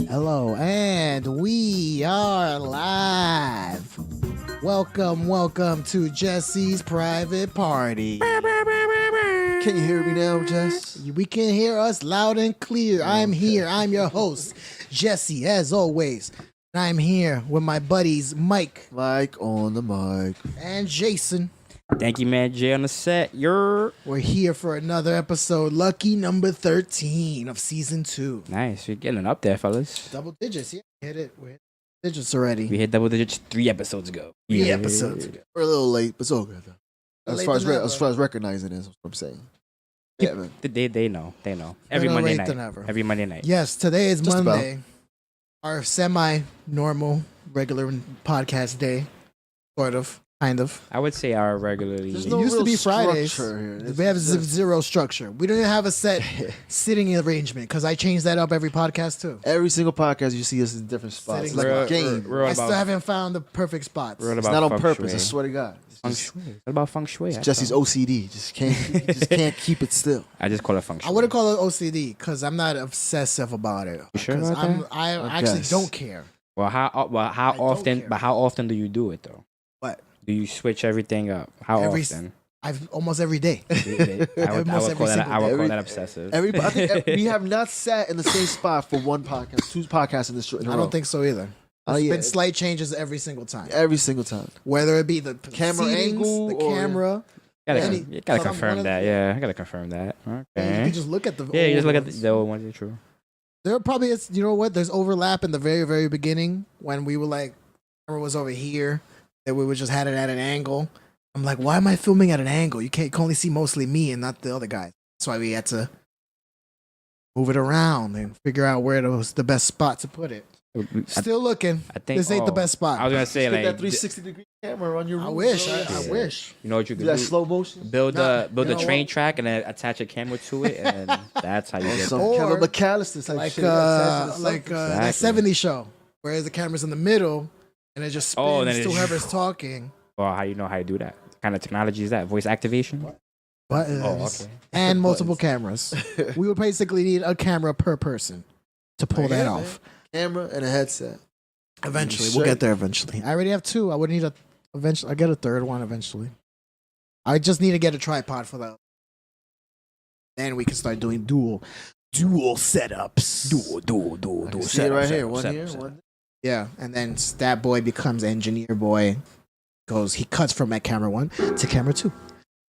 Hello, and we are live. Welcome to Jesse's private party. Can you hear me now, Jess? We can hear us loud and clear. I'm here. I'm your host, Jesse, as always. And I'm here with my buddies, Mike On the mic. and Jason. Thank you, man. Jay on the set. We're here for another episode, lucky number 13 of season 2. nice. We're getting up there, fellas. Double digits, yeah. Hit it. We hit digits already. We hit double digits 3 episodes ago. Three episodes ago. We're a little late, but it's all good. As Late far as, than as ever. far as recognizing it, is what I'm saying. Yeah, man. They know. Every Better Monday late night. than ever. Every Monday night. Yes, today is Just Monday. Our semi-normal, regular podcast day. Sort of. Kind of. I would say our regularly. There's It no used to real be Fridays. structure here. It's We have just- zero structure. We don't even have a set sitting arrangement because I change that up every podcast too. Every single podcast you see us in different spots. Sitting It's like a We're- game. we're I about- still haven't found the perfect spots. We're It's about not on feng purpose. shui. I swear to God. It's Feng just, shui. What about feng shui? it's Jesse's OCD. Just can't keep it still. I just call it feng shui. I wouldn't call it OCD because I'm not obsessive about it. You sure 'Cause about I I actually guess. don't care. Well, how don't often? care. But how often do you do it though? What? Do you switch everything up? How Every often? I've almost every day. I would Almost every call that. single I would day. call that obsessive. I think we have not sat in the same spot for one podcast, 2 podcasts in a I row. don't think so either. Oh, There's yeah. been slight changes every single time. Every single time. Whether it be the Camera seatings, angle the or- camera. Gotta, Any- you gotta some- one confirm of that. the- Yeah, I gotta confirm that. And Okay. you can just look at the Yeah, you just old look at ones. the old ones. It's true. There probably is, you know what? There's overlap in the very, very beginning when we were like, camera was over here, that we would just had it at an angle. I'm like, why am I filming at an angle? You can only see mostly me and not the other guys. That's why we had to move it around and figure out where was the best spot to put it. Still looking. I think This ain't the best spot. I was gonna say Get that like 360-degree camera on your I roof, wish. bro. I wish. you know what you Do could that do? slow motion. Build Nah, a build you a know train what? track and then attach a camera to it, and then that's how you Or get. some Or- Kevin McAllister type Like shit. Attach it to that something. Exactly. 70s show, whereas the camera's in the middle and it just spins Oh, then to it- whoever's talking. Well, how you know how you do that? What kind of technology is that? Voice activation? Buttons. Oh, okay. And multiple Buttons. cameras. We would basically need a camera per person to pull that Yeah, off. Camera and a headset. Eventually, Sure. we'll get there eventually. I already have 2. I would need eventually. I get a third one eventually. I just need to get a tripod for that. Then we can start doing dual setups. I can see it right here. One here, one. Yeah, and then Statboy becomes engineer boy. He cuts from at camera 1 to camera 2.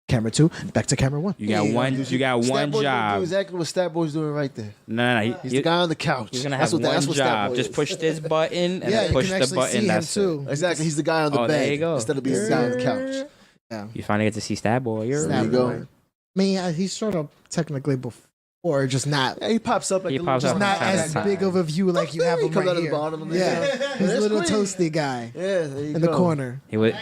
Camera 2, back to camera 1. You got one. You got one Statboy's gonna job. do exactly what Statboy's doing right there. No. He's the guy on the couch. He's gonna That's have what one what job. Statboy Just is. push this button and Yeah, then you push can the actually button. see him That's too. it. Exactly. He's the guy on the Oh, there bed you go. instead of being the guy on the couch. Yeah. You finally get to see Statboy. You're There you go. Statboy. I mean, he's sort of technically before, just not Yeah, he pops up like He a pops little up just not from time as to time. big of a view like you have He him comes right out of the here. bottom of the Yeah, That's he's a little great. toasty guy Yeah, there you in go. the corner. he was.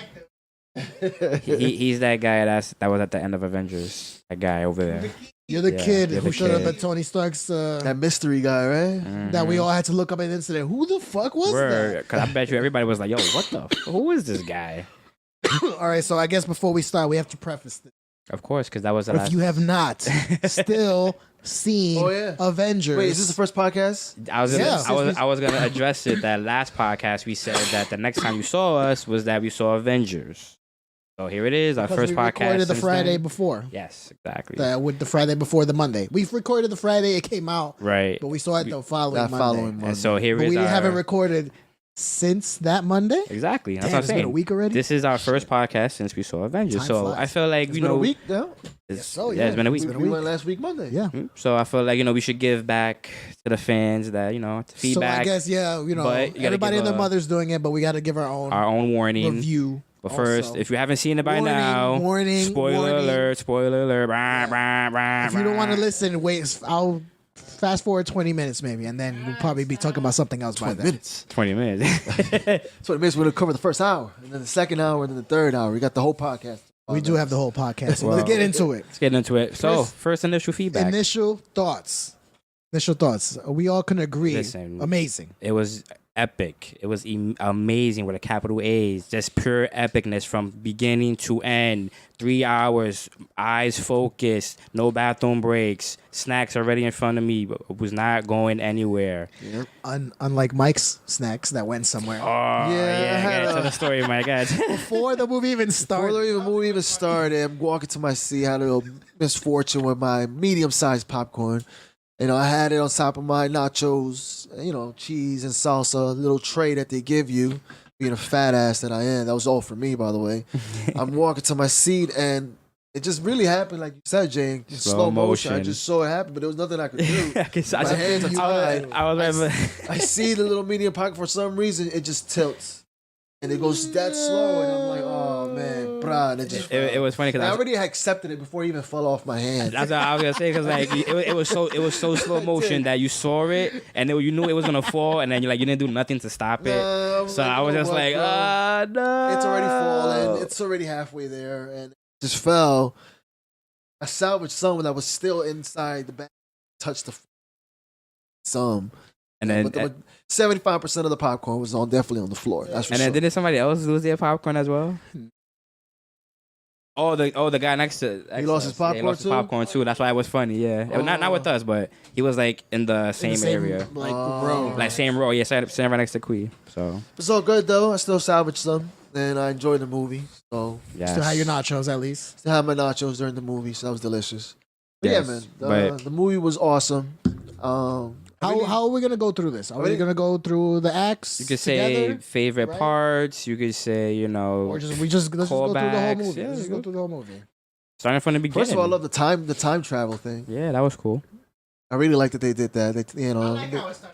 He's that guy that was at the end of Avengers. That guy over there. You're the Yeah, kid you're who the showed up kid. at Tony Stark's. That mystery guy, right? That we all had to look up an incident. Who the fuck was Because I bet you everybody was like, "Yo, what the? Who is this guy?" that? All right, so I guess before we start, we have to preface this. Of course, because that was the If last. you have not still seen Oh, yeah. Avengers, Wait, is this the first podcast? I was gonna, Yeah. I was gonna address it. That last podcast, we said that the next time you saw us was that we saw Avengers. So here it is, our because first we podcast. recorded the since Friday then. before. Yes, exactly. With the Friday before the Monday. We've recorded the Friday, it came out, Right. but we saw it the following That Monday. following month. And so here But is we our. haven't recorded since that Monday. Exactly. That's Damn, what I'm it's been saying. a week already. This is our first podcast since we saw Avengers. Time So flies. I feel like It's you been know a week now. It's, so, yeah, it's been a week. been a We week. went last week Monday. Yeah. So I feel like we should give back to the fans that feedback, So I guess but you gotta everybody give and their a- mother's doing it, but we got to give our own our own warning. review. But first, also. if you haven't seen it by Warning, now, warning, spoiler warning. alert, spoiler alert. Brah, brah, brah, If you don't want to brah. listen, wait. I'll fast forward 20 minutes maybe, and then we'll probably be talking about something else by 20 then. minutes. 20 minutes. 20 minutes. We're gonna cover the first hour, and then the second hour, and then the third hour. We got the whole podcast. We do have the whole podcast. So Well, let's get into it. Let's get into it. So, first initial feedback. Initial thoughts. We all can agree. Listen, amazing. It was epic. It was amazing with a capital A's. Just pure epicness from beginning to end. 3 hours, eyes focused, no bathroom breaks, snacks already in front of me, but was not going anywhere. Yep. Unlike Mike's snacks that went somewhere. Oh, yeah. Tell the story, Mike. Before the movie even started. Before the movie even started, I'm walking to my seat. I had a little misfortune with my medium-sized popcorn. You know, I had it on top of my nachos, you know, cheese and salsa, a little tray that they give you. Being a fat ass that I am. That was all for me, by the way. I'm walking to my seat, and it just really happened, like you said, Jay. Just slow motion. I just saw it happen, but there was nothing I could do. My hands are tied. I see the little medium pocket. For some reason, it just tilts. And it goes that slow, and I'm like, oh, man, brah. And it was funny because I already had accepted it before it even fell off my hand. That's what I was gonna say, because like it was so slow motion that you saw it and then you knew it was gonna fall, and then you didn't do nothing to stop it. So I was just like, no, it's already fallen. It's already halfway there, and it just fell. I salvaged some that was still inside the bag, touched the some. And then, but 75% of the popcorn was definitely on the floor. That's for and sure. then didn't somebody else lose their popcorn as well? Oh, the guy next to he lost his popcorn he lost too. His popcorn too. That's why it was funny. Yeah, not with us, but he was like in the same area, row, same row. Yeah, same right next to Quee. So it's all good though. I still salvaged some, and I enjoyed the movie. So yeah, still had your nachos at least. Still had my nachos during the movie, so that was delicious. But yes, yeah, man, the movie was awesome. How are we gonna go through this? Are we gonna go through the acts? You could together? say favorite parts. You could say or let's just go through the whole movie. Yeah, Let's just go through the whole movie. Starting from the beginning. First of all, I love the time travel thing. Yeah, that was cool. I really like that they did that.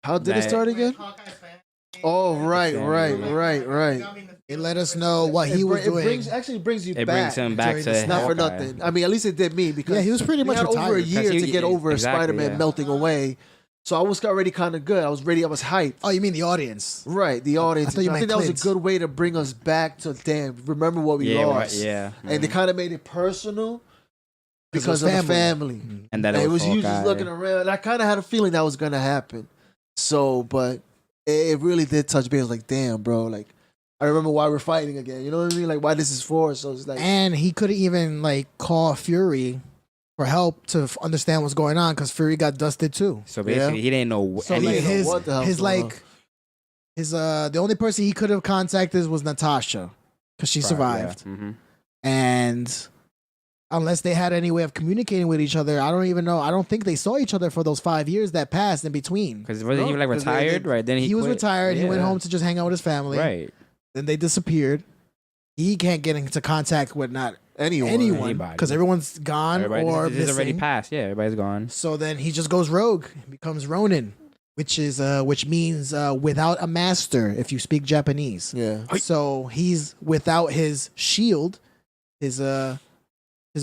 How did it start again? Oh, right. It let us know what he was doing. It brings you It back. brings him back to Not for Hawkeye. nothing. I mean, at least it did me because he was pretty much had over a retired. year to get over Exactly, Spider-Man yeah. melting away. So I was already kind of good. I was ready. I was hyped. Oh, you mean the audience? Right, the audience. I thought you I meant think that was Clint. a good way to bring us back to remember what we lost. Yeah. And they kind of made it personal because of the family. And that And it it was was you just Hawkeye. looking around. And I kind of had a feeling that was going to happen. So, but it really did touch base. Like, damn, bro. Like, I remember why we're fighting again. You know what I mean? Like, why this is for. So it's like, And he couldn't even call Fury for help to understand what's going on because Fury got dusted too. So basically, he didn't know So any. didn't know what the hell's going on. the only person he could have contacted was Natasha because she survived. Yeah. Mm-hmm. And unless they had any way of communicating with each other, I don't even know. I don't think they saw each other for those 5 years that passed in between. Because wasn't he retired? Right. Then He was quit. retired. He went Yeah. home to just hang out with his family. Right. Then they disappeared. He can't get into contact with anyone Anybody. because everyone's gone or this is already missing. passed. Yeah, everybody's gone. So then he just goes rogue, becomes Ronin, which means without a master if you speak Japanese. yeah. So he's without his shield, his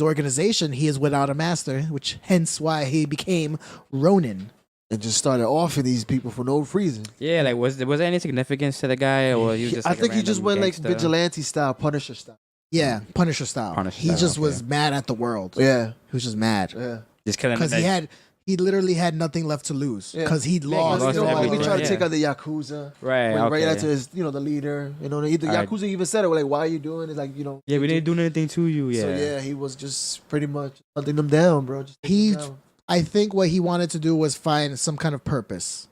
organization. He is without a master, which hence why he became Ronin. And just started offing these people for no reason. Yeah, like was there any significance to the guy, or he was just? I Like think a he just random went gangster? like vigilante style, Punisher style. Yeah, Punisher style. Punisher He style, just okay. was mad at the world. Yeah. He was just mad Yeah. Just killing because he literally had nothing left to lose Yeah. because he'd lost. lost You know, everything. he tried to Yeah. take out the Yakuza. right. Went right Okay. after his, the leader. The Alright. Yakuza even said it. Like, why are you doing it? Like, Yeah, we didn't do anything to you. Yeah. So yeah, he was just pretty much hunting them down, bro. Just taking He- them down. I think what he wanted to do was find some kind of purpose.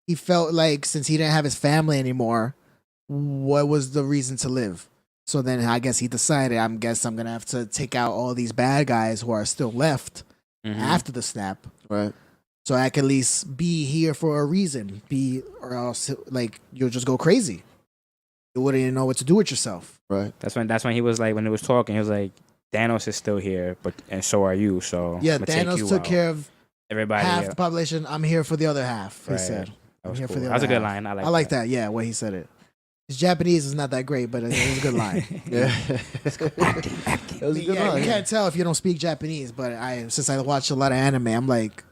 He felt like since he didn't have his family anymore, what was the reason to live? So then I guess he decided, I'm gonna have to take out all these bad guys who are still left Mhm. after the snap. Right. So I can at least be here for a reason. Or else you'll just go crazy. You wouldn't even know what to do with yourself. Right. That's when he was like, when he was talking, he was like, Thanos is still here, and so are you. So Yeah, I'ma take Thanos you took out. care of everybody. half Yeah. the population. I'm here for the other half, he Right. said. That was here cool. for the That was a other good half. line. I like that. Yeah, way he said it. His Japanese is not that great, but it was a good line. Yeah. Acting. It was a good Yeah, line. you can't tell if you don't speak Japanese, but since I watch a lot of anime, I'm like,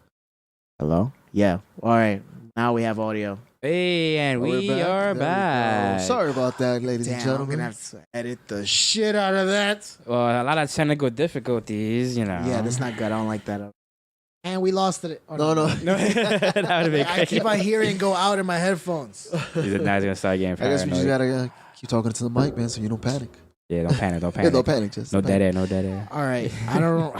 hello? Yeah. All right. Now we have audio. Hey, and we We're are There we go. back. Sorry about that, ladies and Damn, I'm gentlemen. gonna have to edit the shit out of that. Well, a lot of technical difficulties, you know. Yeah, that's not good. I don't like that. And we lost it. Oh, No. No, that would have been I keep on hearing go out in my headphones. He's now gonna start getting I guess we just paranoid. gotta keep talking to the mic, man, so you don't panic. Yeah, don't panic. Yeah, don't panic. Just No panic. dead air. All right. I don't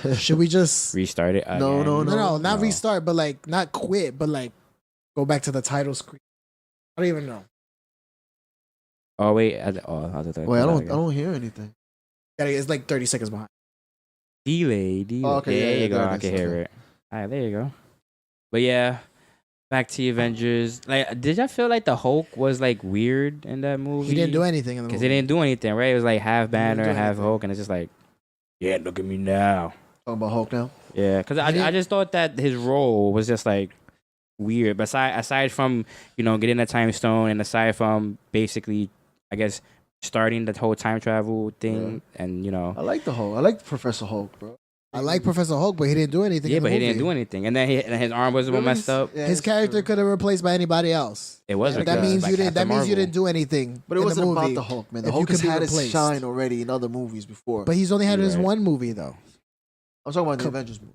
know. Should we just Restart it. No, again? no, no, not No. restart, but like not quit, but like go back to the title screen. I don't even know. Oh wait. I don't hear anything. It's like 30 seconds behind. Delay. Oh, okay, There yeah, you go. there it I is, can hear okay. it. All right, there you go. But yeah, back to Avengers. Like, did y'all feel like the Hulk was like weird in that movie? He didn't do anything in the because movie. he didn't do anything, right? It was like half Banner, do half anything. Hulk, and it's just like, yeah, look at me now. Talking about Hulk now. Yeah, because He didn't- I just thought that his role was just like weird. But aside from getting the time stone, and aside from basically, I guess, starting the whole time travel thing, and I like the Hulk. I like Professor Hulk, bro. I like Professor Hulk, but he didn't do anything. yeah, in the but he movie. didn't do anything, and then his arm was Really? messed up. Yeah, His it's character true. could have replaced by anybody else. It was That because, means like, you didn't. That Captain means you Marvel. didn't do anything. But it in wasn't the movie about the Hulk, man. The if you Hulk could has be had his replaced. shine already in other movies before. But he's only had his Right. one movie though. I'm talking about the Avengers movie.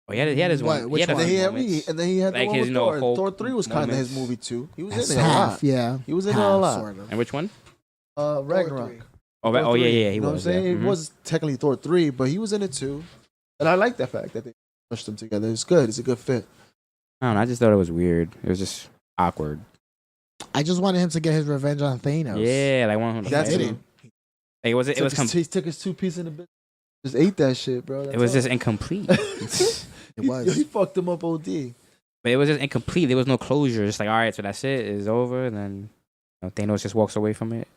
Oh, he had his What- one. which He had one? his And then, moments. and then he had Like the one his, with Hulk Thor. Thor 3 was kind of his moments. movie too. He was That's in there a half, lot. yeah. He was in there a lot. Sort of. And which one? Ragnarok. Oh, Thor oh yeah, 3, yeah, he you know was. what I'm saying? Yeah. It Mhm. was technically Thor 3, but he was in it too. And I like that fact that they pushed them together. It's good. It's a good fit. I don't know. I just thought it was weird. It was just awkward. I just wanted him to get his revenge on Thanos. Yeah, like one. That's did it. it. Like, it was. It was. He took his 2 pieces in the bit. Just ate that shit, bro. It was just incomplete. It was. He fucked him up OD. But it was just incomplete. There was no closure. It's like, all right, so that's it. It's over. And then Thanos just walks away from it.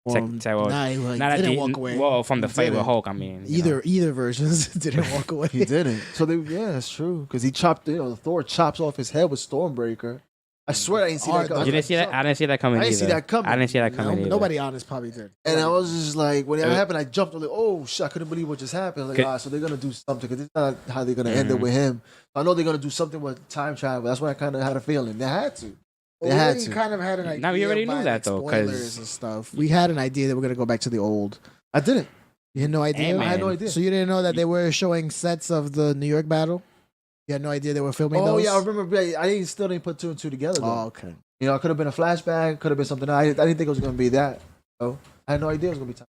Well, well, nah, he Not at didn't the walk away. Well, from the He fight with didn't. Hulk, I mean. you know. Either versions didn't walk away. He didn't. So that's true. Because he chopped, Thor chops off his head with Stormbreaker. I swear I didn't see that coming. You didn't see that? I didn't see that coming I didn't either. see that coming. I didn't see that coming either. Nobody honest probably did. And I was just like, when it Uh, happened, I jumped. I was like, oh shit! I couldn't believe what just happened. Like, Okay. so they're gonna do something because it's not how they're gonna end it Mhm. with him. I know they're gonna do something with time travel. That's what I kind of had a feeling. They had to. They Well, we had already to. kind of had an idea. Now, we already knew by, that, like, though, 'cause- spoilers and stuff. We had an idea that we're gonna go back to the old. I didn't. You had no idea. Ant-Man. I had no idea. So you didn't know that they were showing sets of the New York battle. You had no idea they were filming Oh those. yeah, I remember. Still didn't put 2 and 2 together. Though. Oh, okay. It could have been a flashback. Could have been something. I didn't think it was gonna be that. So I had no idea it was gonna be time.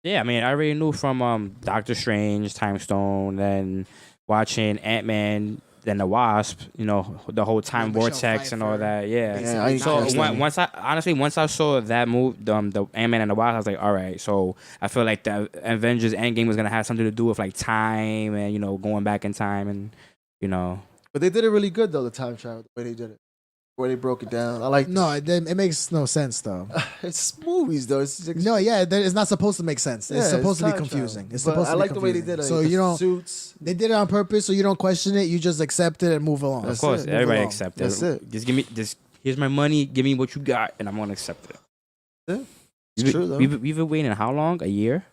Yeah, I mean, I already knew from Doctor Strange, Time Stone, then watching Ant-Man, then the Wasp, the whole time Michelle vortex and all Pfeiffer. that. Yeah. Yeah, I ain't So catch that. once I saw that move, the Ant-Man and the Wasp, I was like, all right. So I feel like the Avengers Endgame was gonna have something to do with like time and going back in time and But they did it really good though. The time travel, the way they did it, the way they broke it down. I like. No, it makes no sense though. It's movies though. It's just, No, yeah, it's not supposed to make sense. It's Yeah, supposed to be time confusing. travel. It's But supposed I to be like the way they confusing. did it. So The you don't. suits. They did it on purpose, so you don't question it. You just accept it and move along. of That's course it. everybody along. accept That's it. Just here's my money. Give me what you got, and I'm gonna accept it. It's true though. We've been waiting how long? A year?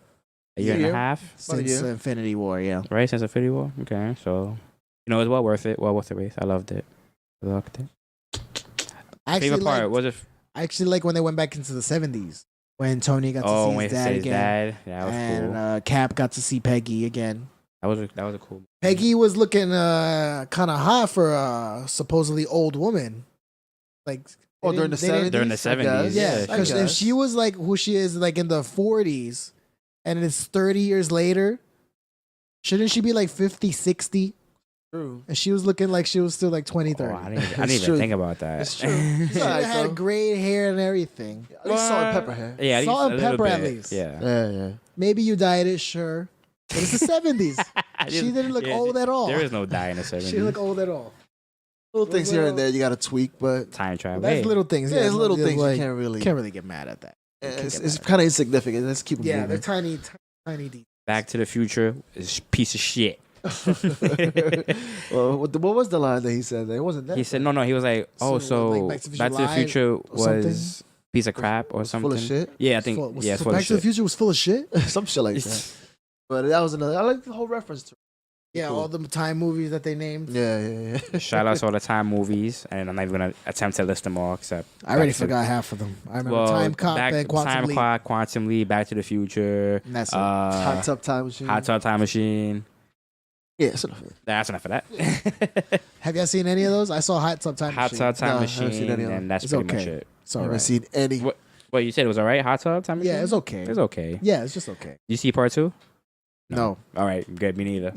A year and a year. half? About a Since year. Infinity War, yeah. Right, since Infinity War. Okay, so it's well worth it. Well worth the wait. I loved it. I actually Favorite part like. was it? I actually like when they went back into the 70s when Tony got to Oh, see when his he dad said his again, dad. Yeah, that was and cool. Cap got to see Peggy again. That was a cool. Peggy was looking kind of hot for a supposedly old woman. Like During the they didn't- 70s? During the I guess. 70s, Yeah, yeah, because if guess. she was like who she is like in the 40s and it's 30 years later, shouldn't she be like 50, 60? True. And she was looking like she was still like 20, Oh, 30. I didn't It's even true. think about that. It's true. She It's alright, had though. gray hair and everything. At least salt and What? pepper hair. Yeah, at Salt least and a little pepper at bit. least. Yeah. Yeah. Maybe you dyed it, sure. But it's the 70s. She didn't look old at all. There is no die in the 70s. She didn't look old at all. Little things here and there you got to tweak, but Time travel. That's Hey, little things. yeah, it's little it's things like, you can't really. can't really get mad at that. It's kind of insignificant. Let's keep it Yeah, they're moving. tiny details. Back to the Future is a piece of shit. Well, what was the line that he said? That it wasn't that. He said, no. He was like, oh, So, so like, Back to the Future or something? was piece of crap or something. Full of shit. Yeah, I think. Yeah, it's full Back of to the shit. Future was full of shit. Some shit like that. But that was another. I like the whole reference to it. Yeah, Cool. all the time movies that they named. Yeah. Shout out to all the time movies, and I'm not even gonna attempt to list them all. Except I already Back to- forgot half of them. I remember Well, Time Cop and Quantum Time Leap. Clock, Quantum Leap, Back to the Future, And that's it. Hot Tub Time Machine. Hot Tub Time Machine. Yeah, that's enough. That's enough of that. Have y'all seen any of those? I saw Hot Tub Time Hot Machine. Tub Time No, I haven't seen Machine, any of them. and that's It's pretty much okay. it. It's I all haven't right. seen any. What? Well, you said it was alright. Hot Tub Time Machine. Yeah, it's okay. It's okay. Yeah, it's just okay. You see part 2? No. All right, good. Me neither.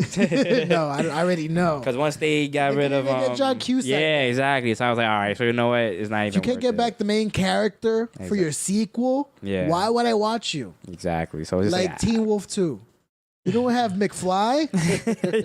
No, I already know. Because once they got They rid of couldn't get John Cusack. yeah, exactly. So I was like, all right. So you know what? It's not even. If you can't worth get it. back the main character for Exactly. your sequel, Yeah. why would I watch you? Exactly. So it's Like Teen Wolf 2. You don't have McFly?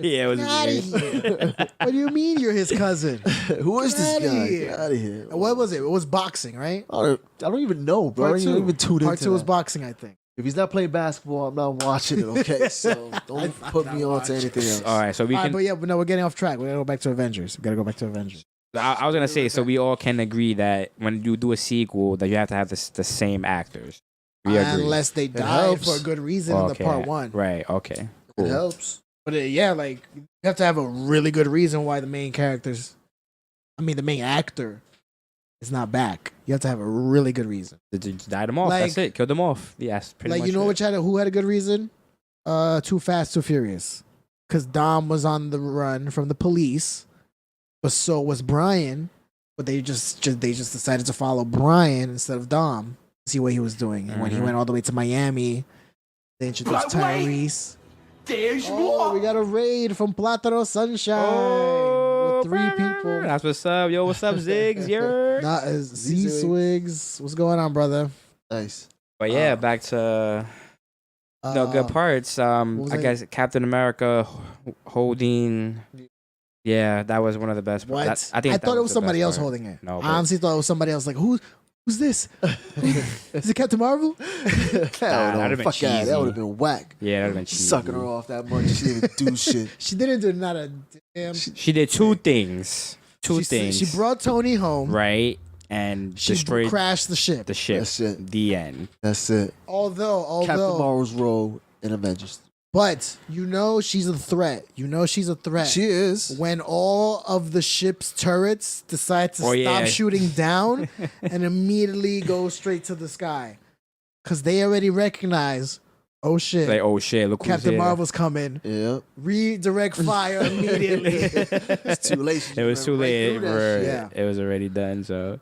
yeah, it was. Get out of here. What do you mean you're his cousin? Who is this Get outta guy? here. Get out of here. What was it? It was boxing, right? I don't even know, bro. Part I two. don't even tuned Part into 2 was that. boxing, I think. If he's not playing basketball, I'm not watching it. Okay, so don't put me on to anything else. All right, so we All right, can. but yeah, but no, we're getting off track. We gotta go back to Avengers. We gotta go back to Avengers. I was gonna say, so we all can agree that when you do a sequel, that you have to have the same actors. We agree. Unless they died helps. for a good reason in the part 1. Right. Okay. It Cool. helps. But yeah, like you have to have a really good reason why the main actor is not back. You have to have a really good reason. Just died them off. Like- That's it. Killed them off. Yes. Pretty Like much you know it. who had a good reason? Too Fast, Too Furious. Because Dom was on the run from the police, but so was Brian. But they just decided to follow Brian instead of Dom. See what he was doing. And when he Mhm. went all the way to Miami, they introduced Tyrese. There's Oh, more. we got a raid from Plátano Sunshine Oh, with 3 people. That's what's up. Yo, what's up, Ziggs? You're. Not as Z Swigs. What's going on, brother? Nice. But yeah, back to no good parts. was I that? guess Captain America holding. Yeah, that was one of the best. What? I think I that thought it was the somebody best else part. holding it. No, I but- honestly thought it was somebody else. Like, who's this? Is it Captain Marvel? Hell that'd no. have been Fuck that. cheesy. That would have been whack. Yeah, that would have been cheesy. Sucking her off that much. She didn't even do shit. She didn't do not a damn. She did two things. Two things. She brought Tony home. right and She destroyed crashed the ship. the ship. That's it. The end. That's it. Although, Captain Marvel's role in Avengers. but you know she's a threat. You know she's a threat. She is. When all of the ship's turrets decide to Oh, stop yeah. shooting down and immediately go straight to the sky. Because they already recognize, oh shit, Like, oh shit, look who's Captain here. Marvel's coming. Yeah. Redirect fire immediately. It's too late. It was too late. Right through that shit. Yeah. It was already done. So,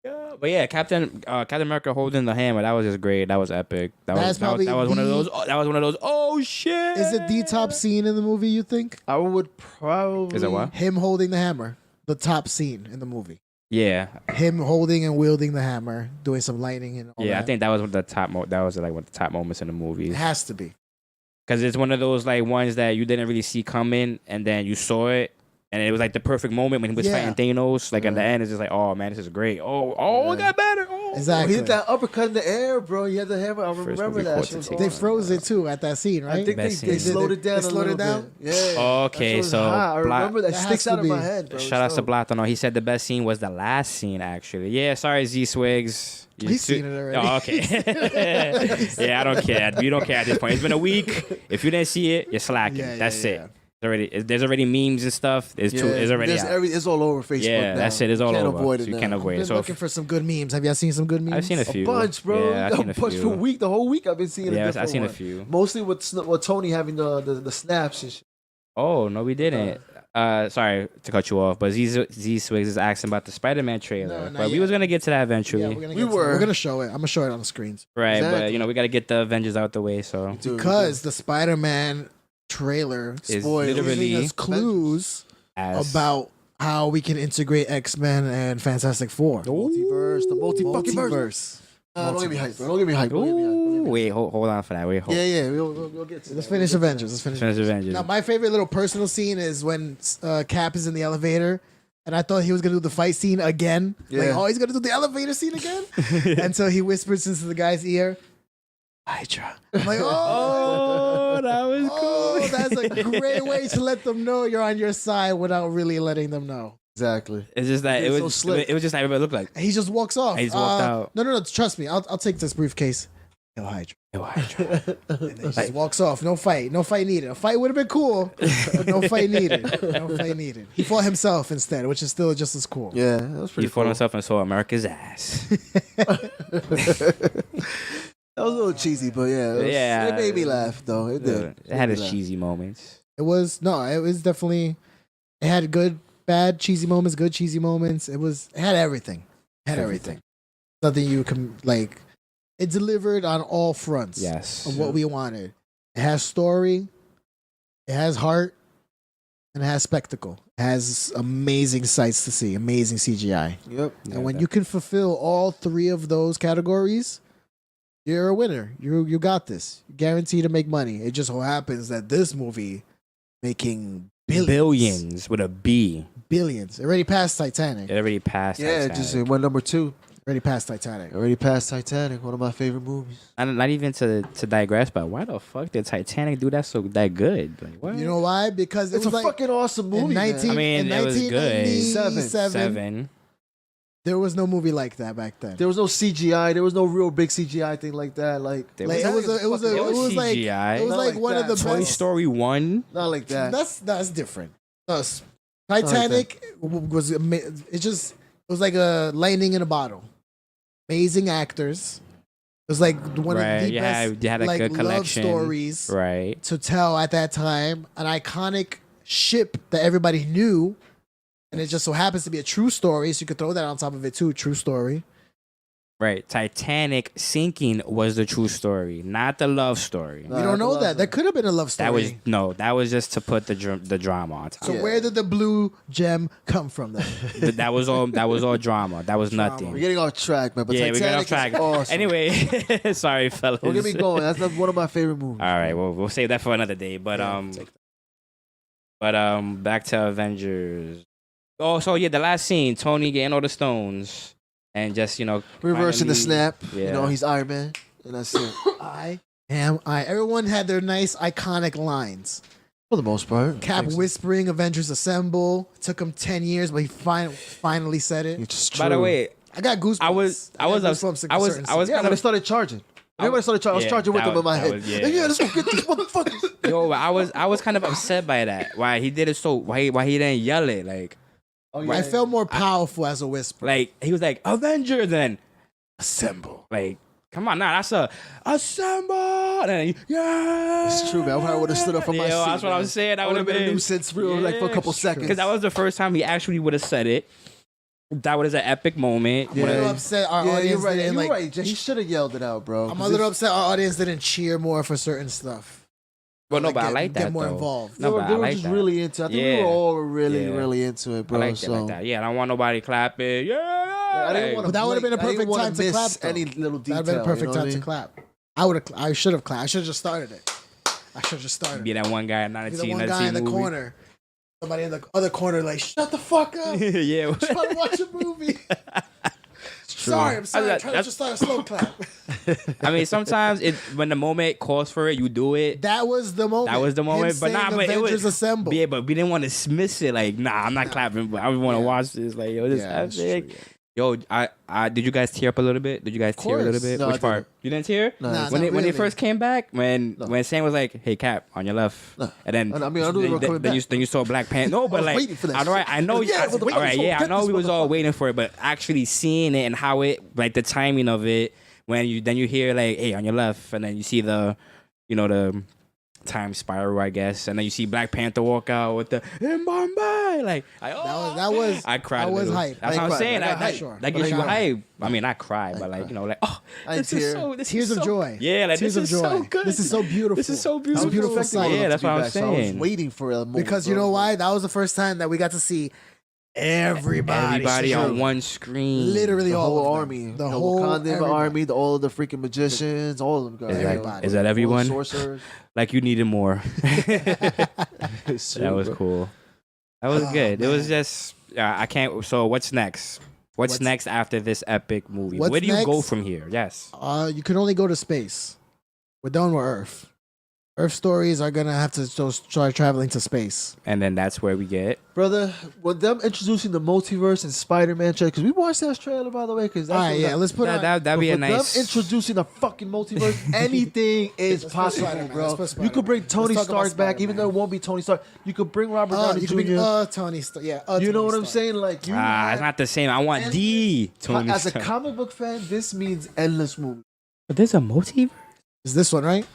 yeah. But yeah, Captain America holding the hammer. That was just great. That was epic. That's That probably was one of the- those. That was one of those. Oh shit! Is it the top scene in the movie, you think? I would probably. Is it what? Him holding the hammer. The top scene in the movie. Yeah, Him holding and wielding the hammer, doing some lightning and all yeah. that. I think that was one of the top. That was like one of the top moments in the movie. It has to be. Because it's one of those like ones that you didn't really see coming, and then you saw it, and it was like the perfect moment when he was Yeah. fighting Thanos. Like at the end, it's just like, oh man, this is great. Oh, it got better. Oh. Exactly. He did that uppercut in the air, bro. He had the hammer. I First remember movie that. caught Shit was the They awesome. froze it too at that scene, right? I think Best they scene. slowed it down They a slowed little it down? bit. Yeah. Okay, That shit was so hot. I Black- remember that That sticks has out to of my be. head, bro. Shout out to So- Blatano. He said the best scene was the last scene, actually. Yeah, sorry, Z Swigs. He's seen it already. Oh, okay. yeah, I don't care. You don't care at this point. It's been a week. If you didn't see it, you're slacking. Yeah, That's yeah, it. yeah. There's already memes and stuff. It's Yeah, it's already there's out. it's all over Facebook. Yeah, now. that's it. It's You all can't over. Avoid it So you now. can't avoid Been it. So looking for some good memes. Have y'all seen some good memes? I've seen a A few. bunch, bro. Yeah, I've seen a bunch few. for a week. The whole week I've been seeing. Yeah, a I've different seen a one. few. Mostly with Tony having the snaps and shit. Oh no, we didn't. Sorry to cut you off, but Z Swigs is asking about the Spider-Man trailer. No, not but we yet. was gonna get to that Yeah, eventually, we're gonna show it. I'm gonna show it on the screens right? But Exactly. you know, we gotta get the Avengers out the way. So Dude, because the Spider-Man trailer it's Spoilers. is literally giving us clues as about how we can integrate X-Men and Fantastic Four. multiverse, the multiverse. Don't get me hyped, bro. Don't get me hyped. Don't get me hyped. Don't get Ooh, me wait, hold on for that. Wait, hyped. hold. Yeah, we'll get to Let's that. finish Avengers. Let's finish. Finish Avengers. Now, my favorite little personal scene is when Cap is in the elevator, and I thought he was gonna do the fight scene again. Like, Yeah. oh, he's gonna do the elevator scene again. Until he whispers into the guy's ear, "Hydra." I'm like, Oh, that was oh, cool. that's a great way to let them know you're on your side without really letting them know. Exactly. It's just that It's it so was slick. it was just not everybody looked like. And he just walks off. He just walked out. No. Trust me. I'll take this briefcase. Hail Hydra. And then he just walks off. No fight. No fight needed. A fight would have been cool, but no fight needed. No fight needed. He fought himself instead, which is still just as cool. Yeah, that was He pretty fought cool. himself and saw America's ass. That was a little cheesy, but yeah, it made me laugh though. It did. It had made its me laugh. cheesy moments. It was definitely. It had good, bad, cheesy moments. Good cheesy moments. It had everything. It had everything. Nothing you can like. It delivered on all fronts. Yes. Of what we wanted. It has story. It has heart. And it has spectacle. It has amazing sights to see. Amazing CGI. Yep. And when you can fulfill all three of those categories, you're a winner. You got this. You're guaranteed to make money. It just so happens that this movie making Billions with a B. Billions. It already passed Titanic. It already passed. Yeah, Titanic. just it went number 2. Already passed Titanic. Already passed Titanic, one of my favorite movies. And not even to digress, but why the fuck did Titanic do that good? Like, what? You know why? Because it It's was a like fucking awesome movie. in 19, I mean, in it was good. 1997, Seven. there was no movie like that back then. There was no CGI. There was no real big CGI thing like that. Like There Like, it was like CGI. it was Not like like one of the that. Toy best. Story 1. not like that. That's different. Titanic was it was like a lightning in a bottle. Amazing actors. It was like one Right, of the best you had a like good love collection. stories Right. to tell at that time. An iconic ship that everybody knew, and it just so happens to be a true story. So you could throw that on top of it too. True story. Right. Titanic sinking was the true story, not the love story. Nah, We don't I know love that. it. That could have been a love story. That was just to put the drama on top. So Yeah. where did the blue gem come from then? That was all drama. That was Drama. nothing. We're getting off track, man. But Yeah, we Titanic got off track. is awesome. Anyway, sorry, fellas. Don't get me going. That's one of my favorite movies. All right, well, we'll save that for another day. But back to Avengers. Oh, so yeah, the last scene, Tony getting all the stones and just Reversing the finally- snap. Yeah. You know, he's Iron Man, and that's it I am I. Everyone had their nice iconic lines. for the most part. Cap whispering, "Avengers assemble." It took him 10 years, but he finally said it. It's just By the true. way, I got goosebumps. I was got goosebumps at certain yeah, scenes. when I started charging. Everybody started charging. I was Yeah, charging with that them in my was- head. that was- yeah. Let's go get these motherfuckers. yo, I was kind of upset by that. Why he did it so? Why he didn't yell it? Like Oh, I felt more powerful as a whisper. he was like Avengers, then Assemble. like come on, now that's a assemble. And then, yeah, It's true, man. I probably would have stood up from my Yo, seat. that's what I was saying. That I would would have have been a been nuisance real, like, for a couple seconds. because that was the first time he actually would have said it. That was an epic moment. I'm a little upset our Yeah, audience you're right. didn't You're like. right. Jay. He should have yelled it out, bro. I'm a little upset our audience didn't cheer more for certain stuff. Well, no, but I get- like get that more though. involved. No, They were, but they I were like just that. really into it. I think we Yeah. were all really, Yeah. really into it, bro. I liked it so like that. Yeah, I don't want nobody clapping. Yeah, I didn't want But that would've been a perfect time to clap, though. any little detail. That'd been a perfect you know time what I to mean? clap. I should have clapped. I should have just started it. I should have just started. Be that one guy at Be 19, the one 19 guy in the movie. corner. Somebody in the other corner like, shut the fuck up. Yeah. I'm trying to watch a movie. Sorry, I'm sorry. I'm trying to just start a slow clap. I mean, sometimes when the moment calls for it, you do it. That was the moment. That was the moment, Him but nah, saying but it was Avengers assemble. Yeah, but we didn't want to dismiss it. Like, nah, I'm not clapping, but I want to watch this. Like, yo, this Yeah, that's epic. true, yeah. Yo, I did you guys tear up a little bit? Did you guys tear a little course. bit? No, Which I part? didn't. You didn't tear? No, Nah, when not they when they really. first came back, when Sam was like, "Hey, Cap, on your left," No. and then I mean, I knew they were coming then back. you saw Black Panther. No, but was like, waiting for that all right, shit. I know. Yeah, I, motherfucker, all right, yeah, I get know this we was all motherfucker. waiting for it, but actually seeing it and how it, like the timing of it, when you hear like, "Hey, on your left," and then you see the time spiral, I guess, and then you see Black Panther walk out with the in Bombay, like That was I cried. I a was little. hyped. That's I what I'm cried. saying. I got That, hyped. Sure. that gets you I cried. hype. I mean, I cried, but like like, oh, I this is tear. so. This Tears is of so, joy. Yeah, like Tears this of is joy. so good. This is so beautiful. This is so That was beautiful. beautiful Affecting all sight. of Yeah, us that's to be what I'm back, so I was saying. waiting for a moment. Because you bro. know why? That was the first time that we got to see everybody on one screen. literally The all whole of them. army, The whole Wakandan everybody. army, all of the freaking magicians, all of them guys. Is that- Everybody. is that All the everyone? sorcerers. Like you needed more. It's That true, was bro. cool. That was Oh, good. It was man. just I can't. So what's next? What's next after this epic movie? What's Where do you go next? from here? Yes. You can only go to space. We're done with Earth. Earth stories are gonna have to start traveling to space. And then that's where we get. Brother, with them introducing the multiverse and Spider-Man trailer, because we watched that trailer, by the way, because All right, yeah, let's put on. That'd be a nice. Them introducing the fucking multiverse, anything is possible, Spider-Man. bro. Let's put You could bring Spider-Man. Tony Let's talk about Stark back, even though it won't be Tony Stark. You could bring Robert Downey you Jr. can bring Tony Stark. Yeah, You know Tony what I'm Stark. saying? Like, It's not the same. I want D. Tony as a Stark. comic book fan, this means endless movies. But there's a multiverse. Is this one right?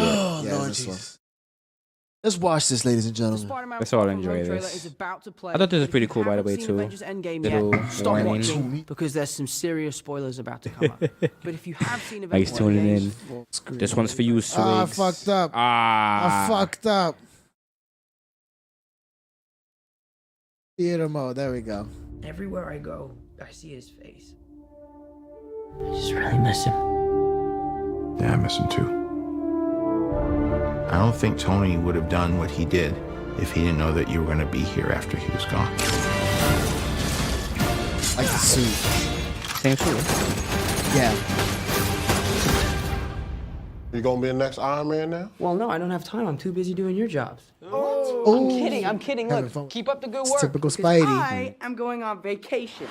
Oh, Yeah, Lord this one. Jesus. Let's watch this, ladies and gentlemen. Let's all enjoy this. I thought this was pretty cool, by the way, too. Little warning. Because there's some serious spoilers about to come up. But if you have seen Thanks Avengers for tuning in. Endgame, This one's for you, Swigs. Ah, I fucked up. I fucked up. Theater mode. There we go. everywhere I go, I see his face. I just really miss him. Yeah, I miss him too. I don't think Tony would have done what he did if he didn't know that you were going to be here after he was gone. Like the suit. Same suit. Yeah. You gonna be the next Iron Man now? Well, no, I don't have time. I'm too busy doing your jobs. Oh, I'm kidding. Having Look, fun. keep up the good It's work. typical because Spidey. I am going on vacation.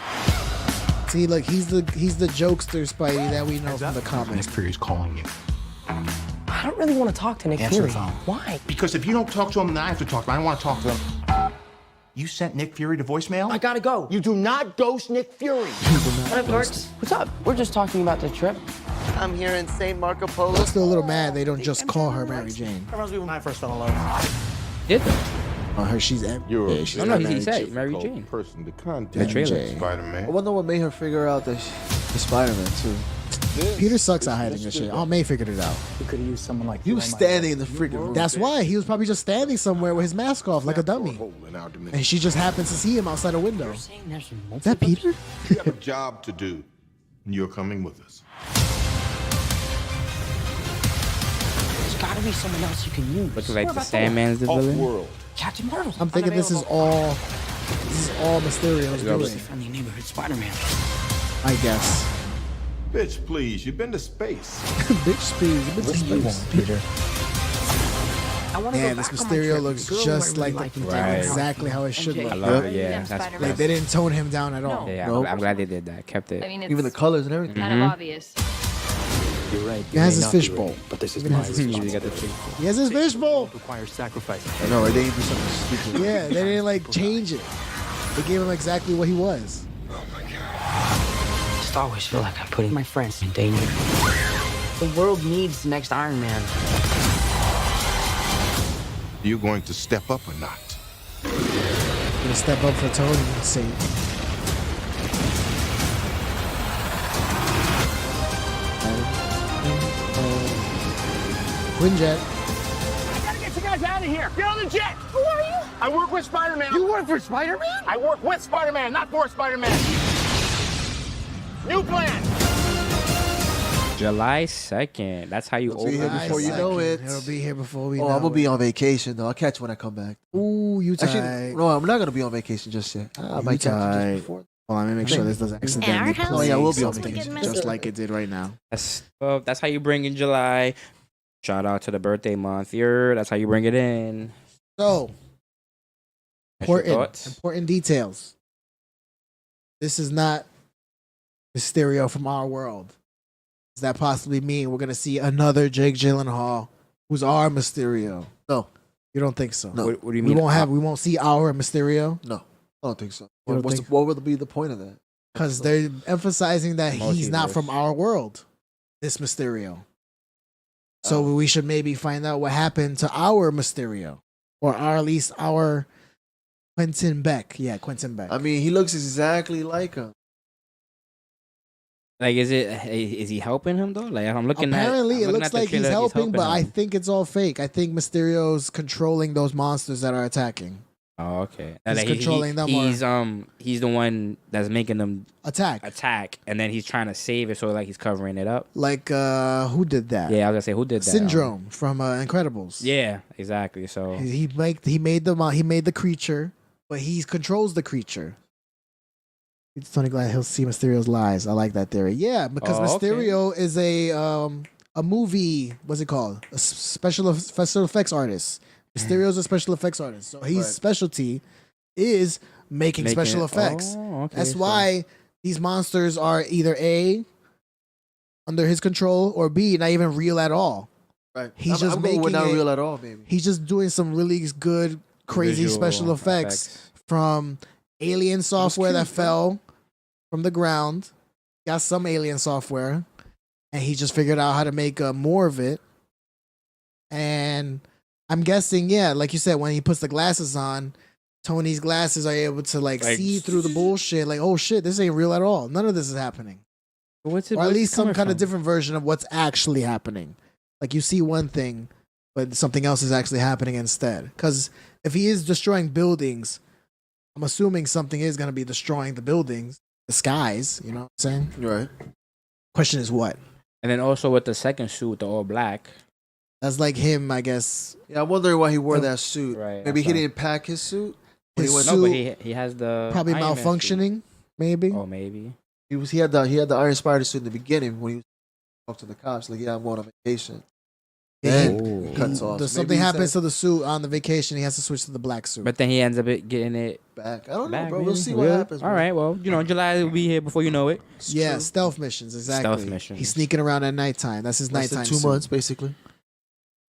See, look, he's the jokester Spidey that we know from the Nick comics. Fury's calling you. I don't really want to talk to Nick Answer Fury. the phone. Why? Because if you don't talk to him, then I have to talk to him. I don't want to talk to him. You sent Nick Fury to voicemail? I gotta go. You do not ghost Nick Fury. What up, Dorks? What's up? We're just talking about the trip. I'm here in St. Marco Polo. Still a little mad they don't just call her Mary Jane. That reminds me when I first fell in love. Did they? Oh, her, she's You're yeah, she's No, not he Mary said Jane. Mary difficult Jane. person to The contact. trailer. I Spider-Man. wonder what made her figure out that the Spider-Man too. Peter sucks at hiding this shit. Aunt May figured it out. We could have used someone like He was standing in the freaking room. That's why he was probably just standing somewhere with his mask off like a dummy, Hole in our dimension. and she just happens to see him outside a window. Saying there's a Is that Peter? We have a job to do, and you're coming with us. There's gotta be someone else you can use. Looks like the Sandman's the villain. Off-world. Captain Marvel. I'm thinking this is all Mysterio's doing. Friendly neighborhood Spider-Man. I guess. Bitch, please, you've been to space. Bitch speed. Peter. I want to Man, go this back on my Mysterio trip. looks The girl just who I like really the liked Right. in exactly how it should MJ. I look. love it. Yeah, that's Like they didn't tone him down at all. yeah. Nope. I'm glad they did that. Kept it. I mean, it's Even the colors and everything. kind of obvious. You're right. He has his fishbowl. But this is Even my has his You got the responsibility. thing. He has his fishbowl. Requires sacrifice. I know, right? They didn't do something stupid. Yeah, they didn't like change it. They gave him exactly what he was. I just always feel like I'm putting my friends in danger. The world needs the next Iron Man. You going to step up or not? Gonna step up for Tony's sake. Quinjet. Gotta get you guys out of here. Get on the jet. Who are you? I work with Spider-Man. You work for Spider-Man? I work with Spider-Man, not for Spider-Man. New plan. July 2nd. That's how you It'll be here open. before you know it. It'll be here before we Oh, know I'm gonna it. be on vacation though. I'll catch you when I come back. Ooh, you tight. Actually, no, I'm not gonna be on vacation just yet. I might catch you tight. just before. Hold on, let me make sure this doesn't accidentally house play is we'll be on something vacation. just like it did right now. That's how you bring in July. Shout out to the birthday month. That's how you bring it in. So, That's your important, thoughts? important details. This is not Mysterio from our world. Does that possibly mean we're gonna see another Jake Gyllenhaal, who's our Mysterio? No, You don't think so? No. What do you We mean? we won't see our Mysterio no, I don't think so. You don't What's think- what would be the point of that? because they're emphasizing that he's not Multiverse. from our world. This Mysterio. So we should maybe find out what happened to our Mysterio, or at least our Quentin Beck. Yeah, Quentin Beck. I mean, he looks exactly like him. Like, is he helping him though? Like, I'm looking Apparently, at. it I'm looking looks at the like he's trailer, helping, but I him. think it's all fake. I think Mysterio's controlling those monsters that are attacking. Oh, okay. He's Like, controlling them or- He's the one that's making them Attack. attack, and then he's trying to save it, so like he's covering it up. Like who did that? Yeah, I was gonna say who did that? Syndrome from Incredibles. Yeah, exactly. So He made the creature, but he controls the creature. It's Tony glad he'll see Mysterio's lies. I like that theory. Yeah, because Oh, okay. Mysterio is a a movie. What's it called? A special effects artist. Mysterio's a special effects artist, so his specialty is making special effects. Oh, okay, That's so- why these monsters are either A, under his control, or B, not even real at all. Right. He's just I'm going with making not it- real at all, maybe. He's just doing some really good, crazy Visual special effects from alien software that fell from the ground. Got some alien software, and he just figured out how to make more of it. And I'm guessing, yeah, like you said, when he puts the glasses on, Tony's glasses are able to like see through the bullshit. Like, oh shit, this ain't real at all. None of this is happening. What's it? Or at what's least some coming kind of from? different version of what's actually happening. Like you see one thing, but something else is actually happening instead. Because if he is destroying buildings, I'm assuming something is going to be destroying the buildings, the skies. You know what I'm saying? Right. Question is what? And then also with the second suit, the all black. That's like him, I guess. Yeah, I'm wondering why he wore The- that suit. Right, Maybe he that's didn't pack his suit. When His he went, suit- No, but he has the Probably Iron Man suit. malfunctioning, maybe. Oh, maybe. he had the Iron Spider suit in the beginning when he was talking to the cops. Like, yeah, I'm going on vacation. Yeah, Then he- it cuts off. There's Maybe something he happens said to the suit on the vacation. He has to switch to the black suit. But then he ends up getting it back. I don't know, back. bro. maybe? We'll see what Really? happens. All bro. right. Well, July will be here before you know it. It's yeah, true. stealth missions, exactly. Stealth missions. He's sneaking around at nighttime. That's his Less than nighttime 2 suit. months, basically.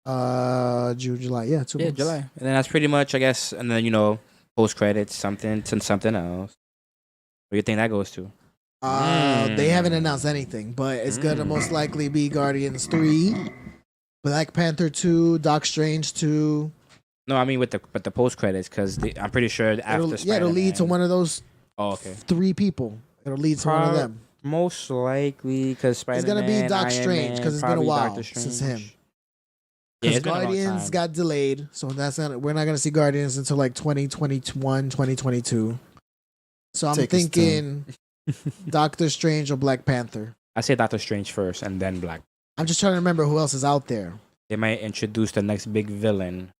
June, July. Yeah, 2 Yeah, months. July. And then that's pretty much, I guess. And then post credits, something to something else. What do you think that goes to? They haven't announced anything, but it's gonna most likely be Guardians 3, Black Panther 2, Doc Strange 2. No, I mean with the post credits, because I'm pretty sure after It'll lead to Spider-Man- one of those Oh, okay. 3 people. It'll lead to one of them. Most likely, because Spider-Man. It's gonna be Doc Iron Strange Man, because it's been a probably while Doctor since Strange. him. Yeah, Because it's been a long Guardians time. got delayed, so we're not gonna see Guardians until like 2021, 2022. So I'm Take his thinking Doctor Strange or Black Panther. I say Doctor Strange first, and then Black. I'm just trying to remember who else is out there. They might introduce the next big villain.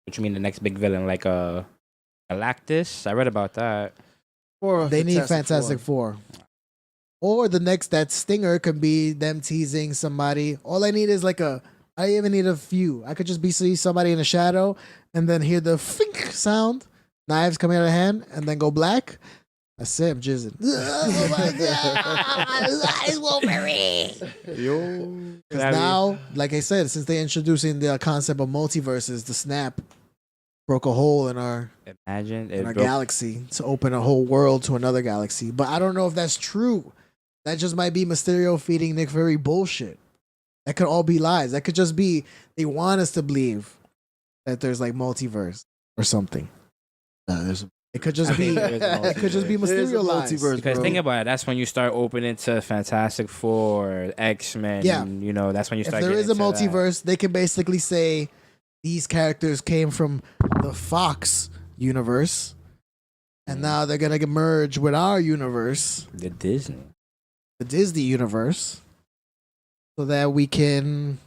What you mean the next big villain? Like a Galactus? I read about that. Or They need Fantastic Four. Or that stinger could be them teasing somebody. All I need is I even need a few. I could just see somebody in a shadow and then hear the fink sound, knives coming out of the hand, and then go black. That's it, I'm jizzing. Oh my God. It's Wolverine. Because now, like I said, since they're introducing the concept of multiverses, the snap broke a hole in our Imagine in it our broke- galaxy to open a whole world to another galaxy. But I don't know if that's true. That just might be Mysterio feeding Nick Fury bullshit. That could all be lies. That could just be they want us to believe that there's like multiverse or something. It could just be There is a it could just be There's a Mysterio lies. multiverse, Because bro. think about it, that's when you start opening to Fantastic Four, X-Men. Yeah. That's when you If start. there getting is a into that. multiverse, they can basically say these characters came from the Fox universe, and now they're gonna merge with our universe, The Disney. the Disney universe, so that we can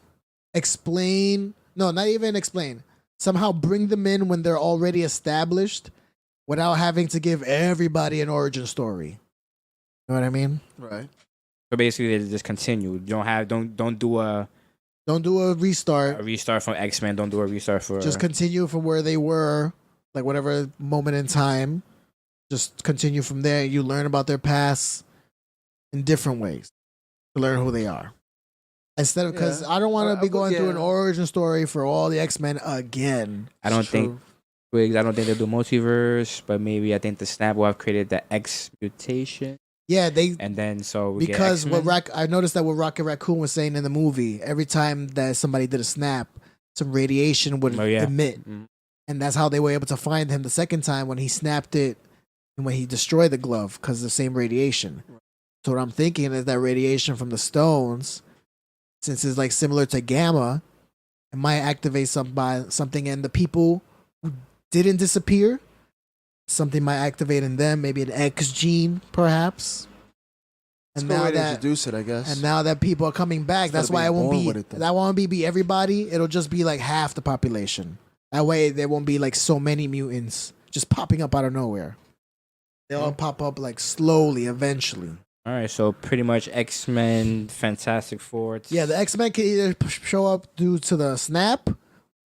explain. No, not even explain. Somehow bring them in when they're already established, without having to give everybody an origin story. You know what I mean? Right. So basically, they just continue. You don't do a Don't do a restart. restart from X-Men. Don't do a restart for. Just continue from where they were, like whatever moment in time. Just continue from there. You learn about their past in different ways to learn who they are. Instead of, because Yeah. I don't want to be I- going through an yeah. origin story for all the X-Men again. I don't It's think true. Twigs. I don't think they'll do multiverse, but maybe I think the Snap will have created the X mutation, Yeah, they and then so we because get X-Men. I noticed that what Rocket Raccoon was saying in the movie, every time that somebody did a snap, some radiation would Oh, yeah. emit. Mhm. And that's how they were able to find him the second time when he snapped it and when he destroyed the glove because of the same radiation. So what I'm thinking is that radiation from the stones, since it's like similar to gamma, it might activate something in the people who didn't disappear. Something might activate in them, maybe an X gene, perhaps. It's And a good now way to that introduce it, I guess. and now that people are coming back, that's Instead of why it being won't born be with it, then. that won't be everybody. It'll just be like half the population. That way, there won't be like so many mutants just popping up out of nowhere. They'll all pop up like slowly, eventually. All right, so pretty much X-Men, Fantastic Four. Yeah, the X-Men can either show up due to the snap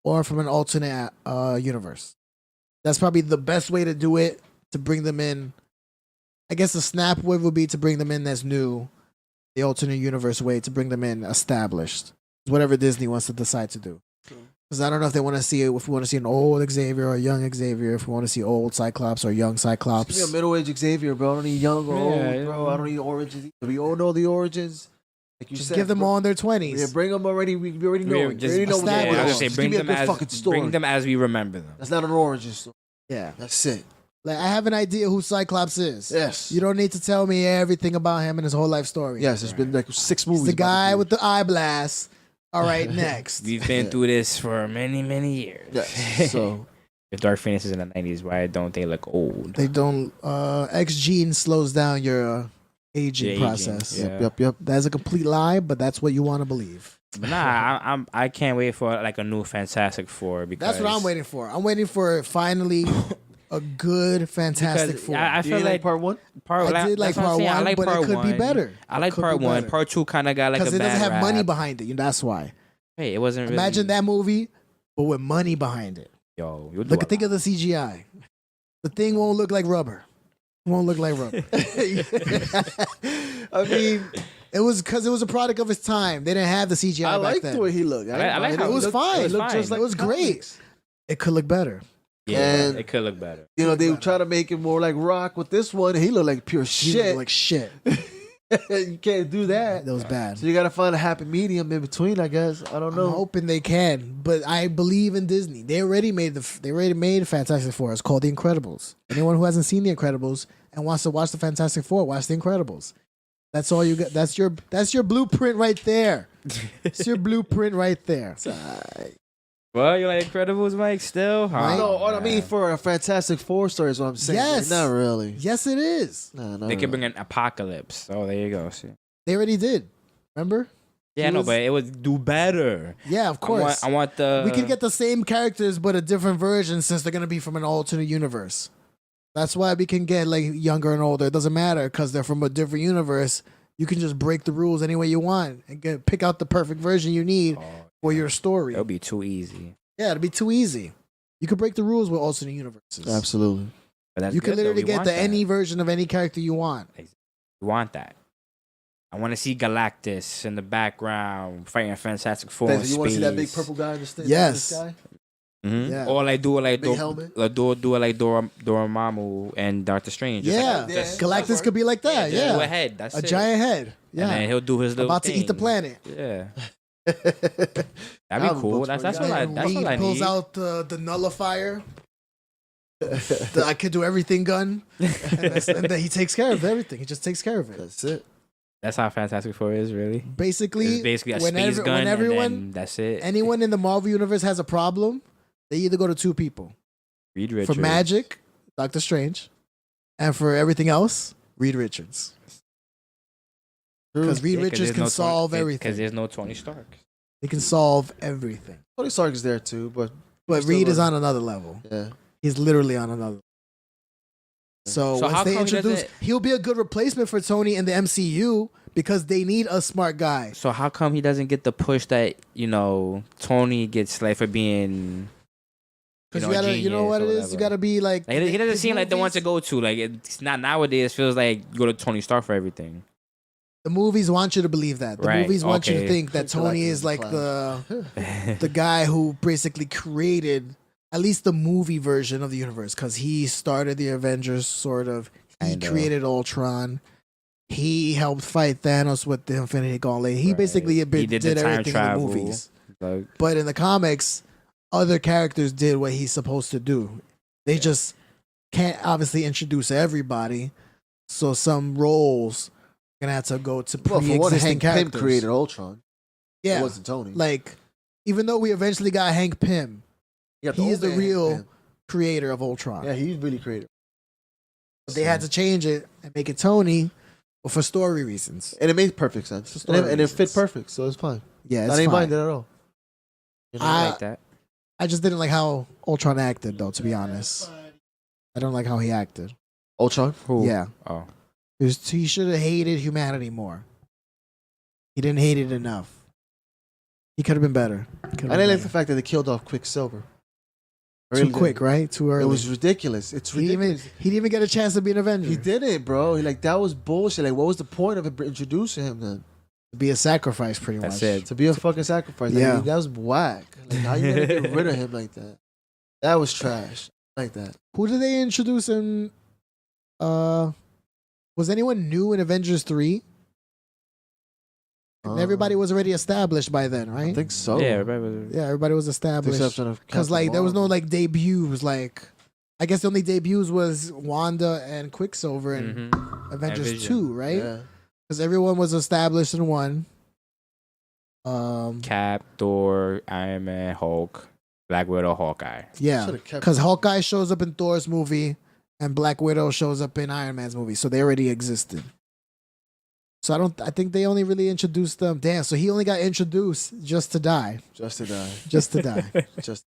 or from an alternate universe. That's probably the best way to do it, to bring them in. I guess the snap way would be to bring them in as new. The alternate universe way to bring them in established. Whatever Disney wants to decide to do. Because I don't know if they want to see it, if we want to see an old Xavier or a young Xavier, if we want to see old Cyclops or young Cyclops. Give me a middle-aged Xavier, bro. I don't need young or old, Yeah, bro. I don't need origins. We all know the origins. Like you Just said, give them bro. all in their Yeah, 20s. bring them already. We already know. We Just already know what established. they I was are. gonna say, Just bring give me a them good fucking as story. bring them as we remember them. That's not an origin story. Yeah. That's it. Like, I have an idea who Cyclops is. Yes. You don't need to tell me everything about him and his whole life story. Yes, it's been like 6 movies. He's the about guy dude. with the eye blast. All right, next. We've been through this for many, many years. Yes. So If Dark Phoenix is in the 90s, why don't they look old? They don't. X gene slows down your aging Your aging, process. yeah. yep. That's a complete lie, but that's what you want to believe. But nah, I can't wait for like a new Fantastic Four because That's what I'm waiting for. I'm waiting for finally a good Fantastic Because Four. I Do feel you like part one. I did like that's what I'm part saying. I one, like but it part could be one. better. I like It could part be one. better. Part two kind of got like a Because it bad doesn't have rap. money behind it. That's why. Hey, it wasn't really. Imagine that movie, but with money behind it. Yo, you'll do Look, a think of the CGI. The thing won't look like rubber. It won't look like rubber. I mean, It was because it was a product of its time. They didn't have the CGI I back like then. the way he looked. I like how it was fine. It looked just fine. like It was great. comics. It could look better. Yeah, And- it could look better. You know, they try to make it more like Rock with this one. He looked like pure He shit. looked like shit. You can't do that. That was bad. So you got to find a happy medium in between, I guess. I don't I'm know. hoping they can, but I believe in Disney. They already made Fantastic Four. It's called The Incredibles. Anyone who hasn't seen The Incredibles and wants to watch the Fantastic Four, watch The Incredibles. That's all you got. That's your blueprint right there. It's your blueprint right there. Well, you like Incredibles, Mike? Still? Mike? No, what I mean for a Fantastic Four story is what I'm saying. Yes. Like, not really. Yes, it is. No, They could bring an apocalypse. Oh, there you go. See. They already did. Remember? Yeah, He no, was- but it would do better. Yeah, of course. I want the. We can get the same characters, but a different version since they're gonna be from an alternate universe. That's why we can get like younger and older. It doesn't matter because they're from a different universe. You can just break the rules any way you want and pick out the perfect version you need for your story. It'll be too easy. Yeah, it'd be too easy. You could break the rules with alternate universes. Absolutely. But that's You can good, though. literally We get want the that. any version of any character you want. We want that. I want to see Galactus in the background fighting a Fantastic Four. You want to see that big purple guy in the Yes. sky? Mm-hmm. Yeah. Or like do it like Big helmet? do it like Dormammu and Doctor Strange. Just Yeah, like, just- Galactus could be like that. just Yeah, do a head. That's a it. giant head. And then Yeah, he'll do his little about to eat the thing. planet. Yeah, that'd be cool. That's what I. And That's Reed what I pulls need. out the nullifier. The I could do everything gun, and then he takes care of everything. He just takes care of it. That's it. That's how Fantastic Four is really. Basically, It's basically a space gun. when everyone, and then that's it. anyone in the Marvel universe has a problem, they either go to two people. Reed Richards. For magic, Doctor Strange, and for everything else, Reed Richards. Because Reed Yeah, 'cause Richards there's can no solve Because everything. there's no Tony Stark. He can solve everything. Tony Stark is there too, but But Still Reed is learning. on another level. yeah. He's literally on another level. So, So how once they come he introduce, doesn't- he'll be a good replacement for Tony in the MCU because they need a smart guy. So how come he doesn't get the push that Tony gets like for being? Because you gotta, you know genius what or it is. whatever? You gotta be like. Like, he doesn't his seem like the one to movies- go to. Like it's not nowadays. It feels like you go to Tony Stark for everything. The movies want you to believe that. The Right, movies want you to okay. think that Tony Galactus is is like the the guy who basically created at least the movie version of the universe because he started the Avengers, sort of. He Kinda. created Ultron. He helped fight Thanos with the Infinity Gauntlet. He Right. basically He did the time everything travel. in the movies. Like, But in the comics, other characters did what he's supposed to do. They just can't obviously introduce everybody. So some roles are gonna have to go to Well, for one, pre-existing Hank Pym characters. created Ultron. Yeah, It wasn't Tony. like even though we eventually got Hank Pym, You got he old is the man Hank real Pym. creator of Ultron. Yeah, he's really creative. But they had to change it and make it Tony, but for story reasons. And it made perfect sense. story And it fit reasons. perfect, so it's fine. Yeah, it's I didn't fine. mind it at all. I like that. I just didn't like how Ultron acted, though. To be honest, I don't like how he acted. Ultron? Who? Yeah, Oh. He should have hated humanity more. He didn't hate it enough. He could have been better. I didn't like the fact that they killed off Quicksilver. Too quick, right? Too early. It was ridiculous. It's ridiculous. He didn't even get a chance to be an Avenger. He didn't, bro. That was bullshit. Like, what was the point of introducing him then? To be a sacrifice, pretty much. That's it. To be a fucking sacrifice. Yeah. That was whack. Like, how you gonna get rid of him like that? That was trash. Like that. Who did they introduce in? Was anyone new in Avengers 3? Everybody was already established by then, right? I think so. Yeah, everybody was established. Because like there was no like debuts. Like I guess the only debuts was Wanda and Quicksilver in Avengers 2, right? Yeah. Because everyone was established in one. Cap, Thor, Iron Man, Hulk, Black Widow, Hawkeye. Yeah, because Hawkeye shows up in Thor's movie and Black Widow shows up in Iron Man's movie, so they already existed. So I think they only really introduced them. Damn, so he only got introduced just to die. Just to die. Just to die. Just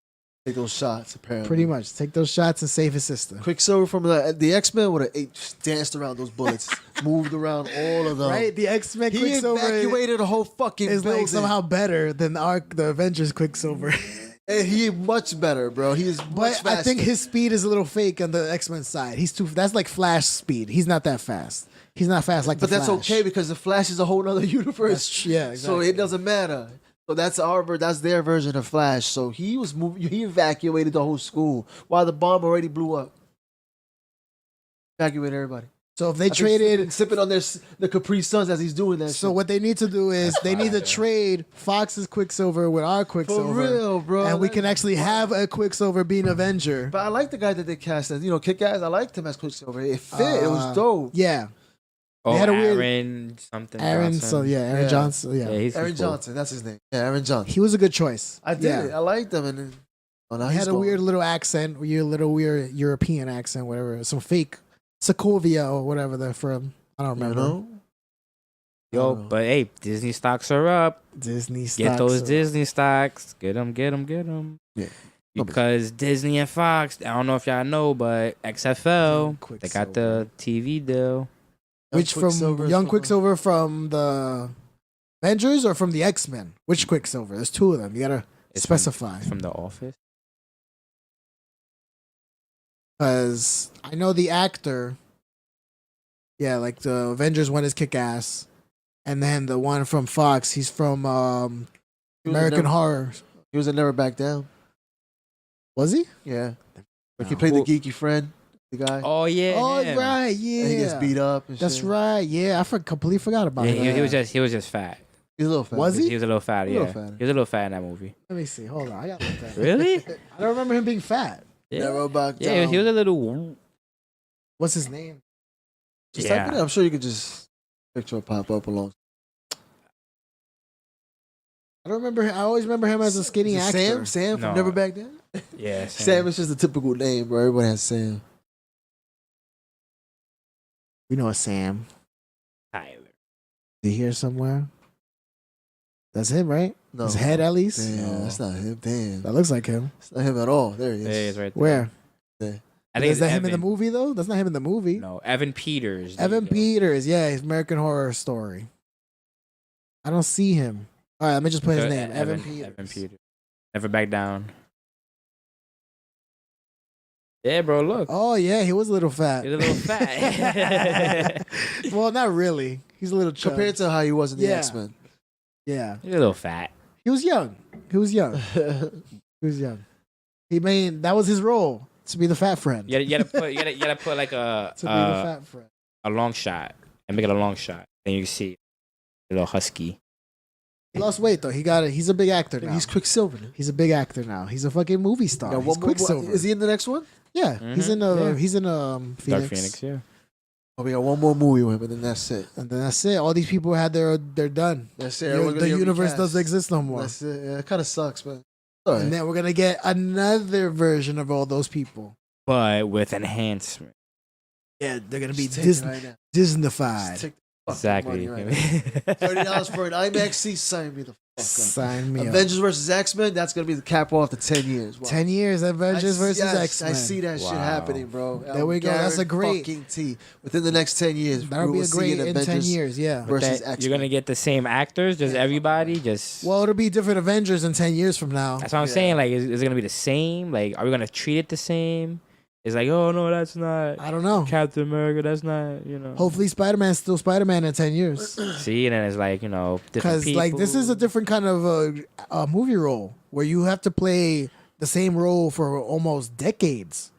take those shots, apparently. Pretty much. Take those shots and save his sister. Quicksilver from the X-Men would have just danced around those bullets, moved around all of them. Right? The X-Men He Quicksilver evacuated a whole fucking is building. like somehow better than the Avengers Quicksilver. And he much better, bro. He is much But faster. I think his speed is a little fake on the X-Men side. That's like Flash speed. He's not that fast. He's not fast like the But that's Flash. okay because the Flash is a whole other universe. Yeah, exactly. So it doesn't matter. So that's their version of Flash. So he was moving. He evacuated the whole school while the bomb already blew up. Evacuated everybody. So if they traded sipping on the Capri Suns as he's doing that. So what they need to do is they need to trade Fox's Quicksilver with our Quicksilver. For real, bro. And we can actually have a Quicksilver being Avenger. But I like the guy that they cast as, Kick-Ass. I liked him as Quicksilver. It fit. It was dope. Yeah. Oh, had a weird- Aaron something. Aaron, Johnson. so yeah, Aaron Yeah. Johnson. Yeah. he's Aaron cool. Johnson. That's his name. Yeah, Aaron Johnson. He was a good choice. I did Yeah. it. I liked him. And then, now He he's had a gone. weird little accent, weird European accent, whatever. Some fake Sokovia or whatever they're from. I don't remember. Yo, but hey, Disney stocks are up. Disney stocks. Get those are- Disney stocks. Get them. Yeah. Because Disney and Fox, I don't know if y'all know, but XFL, they got the TV deal. Which from Young Quicksilver from the Avengers or from the X-Men? Which Quicksilver? There's two of them. You gotta specify. From The Office. Because I know the actor. Yeah, like the Avengers one is Kick-Ass. And then the one from Fox, he's from American Horror. He was a Never Back Down. Was he? Yeah. Like he played the geeky friend, the guy. Oh yeah. Oh, him. right, yeah. And he gets beat up and That's shit. right, yeah. I completely forgot about Yeah, that. he was just fat. He's a little fat. Was he? He was a little fat. A Yeah, little fat. he was a little fat in that movie. Let me see. Hold on. I got to look that. Really? I don't remember him being fat. Yeah. Never Back Down. Yeah, he was a little. What's his name? Just type it in. Yeah. I'm sure you could just picture will pop up along. I don't remember. I always remember him as a skinny Is it actor. Sam from No. Never Back Down? Yeah, Sam is just a typical name, bro. Everybody has Sam. We know a Sam. Tyler. Is he here somewhere? That's him, right? No. His head, at least. Damn, No. that's not him. Damn. That looks like him. That's not him at all. There he is. Yeah, he's right there. Where? I think Is that him in the Evan. movie though? That's not him in the movie. No, Evan Peters. Evan Peters, yeah, he's American Horror Story. I don't see him. All right, let me just put his name. Evan Peters. Evan Peters. Never back down. Yeah, bro. Look. Oh yeah, he was a little fat. He's a little fat. Well, not really. He's a little chubby. Compared to how he was in the Yeah. X-Men. Yeah, He's a little fat. he was young. He was young. He was young. That was his role, to be the fat friend. You gotta put like To be the fat friend. a long shot and make it a long shot. Then you can see a little husky. He lost weight though. He's a big actor now. He's Quicksilver. He's a big actor now. He's a fucking movie star. Yeah, He's Quicksilver. is he in the next one? Yeah, he's in Yeah. He's in Phoenix. Dark Phoenix, yeah. Oh, we got one more movie with him, and then that's it. And then that's it. All these people had they're done. That's it. The Everyone gonna get universe recast. doesn't exist no more. That's it. Yeah, it kind of sucks, man. All right. And then we're gonna get another version of all those people. But with enhancement. Yeah, they're gonna be Just take it right now. Just Disneyfied. take the fucking Exactly. money right now. $30 for an IMAX seat. Sign me the Sign me up. Avengers versus X-Men, that's going to be the cap off to 10 years. Wow. 10 years, Avengers versus X-Men. I see that shit Wow. happening, bro. There we go. That's a great. fucking T. Within the next 10 years, That'll we be will a see great an in 10 Avengers years, yeah. versus That- X-Men. you're gonna get the same actors, just everybody, just. Well, it'll be different Avengers in 10 years from now. That's what I'm saying. Like, is it gonna be the same? Like, are we gonna treat it the same? It's like, oh no, that's not I don't know. Captain America. That's not, you know. Hopefully, Spider-Man's still Spider-Man in 10 years. See, and then it's like, you know, different Because people. like this is a different kind of a movie role where you have to play the same role for almost decades.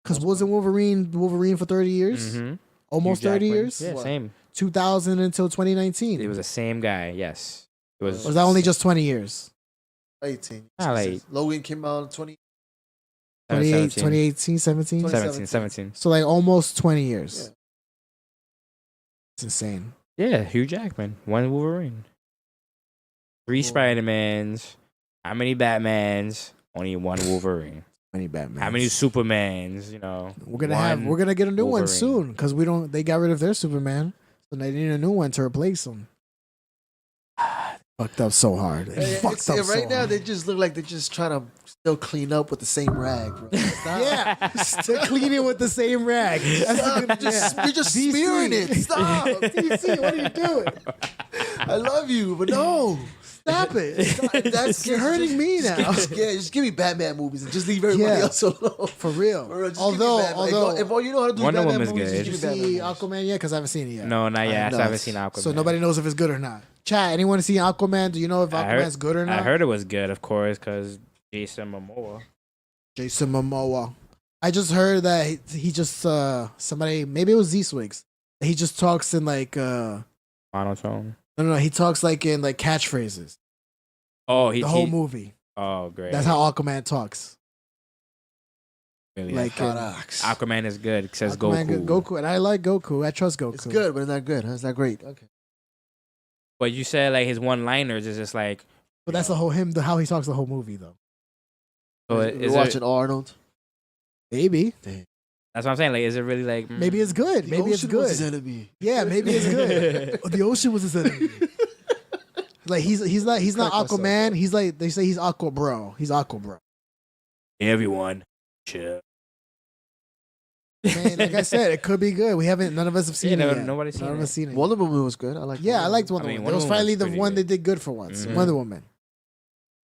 Because wasn't Wolverine for 30 years? Mhm. Almost Hugh 30 Jackman. years? Yeah, same. 2000 until 2019. It was the same guy. Yes, it was. Or was that only just 20 years? 18. Not like Logan came out in 20. 2018, 17? 17. So like almost 20 years. Yeah. It's insane. Yeah, Hugh Jackman, one Wolverine, 3 Spider-Mans. How many Batmans? Only one Wolverine. Many Batman. How many Supermans? You know, We're gonna get a new one Wolverine. soon because they got rid of their Superman, so they need a new one to replace him. Fucked up so hard. Fucked up Right so now, hard. they just look like they're just trying to still clean up with the same rag, bro. Stop. Yeah, they're cleaning with the same rag. That's Stop. the good- You're just DC. smearing it. Stop. DC, what are you doing? I love you, but no. Stop it. That's You're hurting me now. Just give me Batman movies and just leave everybody Yeah. else alone. For real. Bro, just give me Although, Batman. if all you know how to do is Wonder Batman Woman's movies, good. just did give you me see Batman movies. Aquaman yet? Because I haven't seen it yet. no, not yet. I still haven't nuts. seen Aquaman. So nobody knows if it's good or not. Chat, anyone see Aquaman? Do you know if Aquaman's good or not? I heard it was good, of course, because Jason Momoa. Jason Momoa. I just heard that he just somebody, maybe it was Z-Swigs. He just talks in like Monotone. no, he talks like in like catchphrases. Oh, The whole movie. Oh, great. That's how Aquaman talks. Really, Like Aquaman is good. Says Aquaman, Goku. Goku, and I like Goku. I trust Goku. It's good, but it's not good. Huh? It's not great. Okay. But you said like his one-liners is just like. But that's the whole how he talks the whole movie though. So We're is watching it, Arnold. Maybe. that's what I'm saying. Like, is it really like? Maybe it's good. Maybe it's Ocean was his good. enemy. Yeah, maybe it's good. Oh, the ocean was his enemy. Like he's not Crack myself Aquaman. up. He's like they say he's Aqua Bro. He's Aqua Bro. everyone. Chill. Man, like I said, it could be good. None of us have seen Yeah, it yet. Nobody's seen None of it. us seen it. Wonder Woman was good. I like. Yeah, I liked Wonder I mean, Woman. It was Wonder finally Woman's the pretty one good. they did good for once. Mhm. Wonder Woman.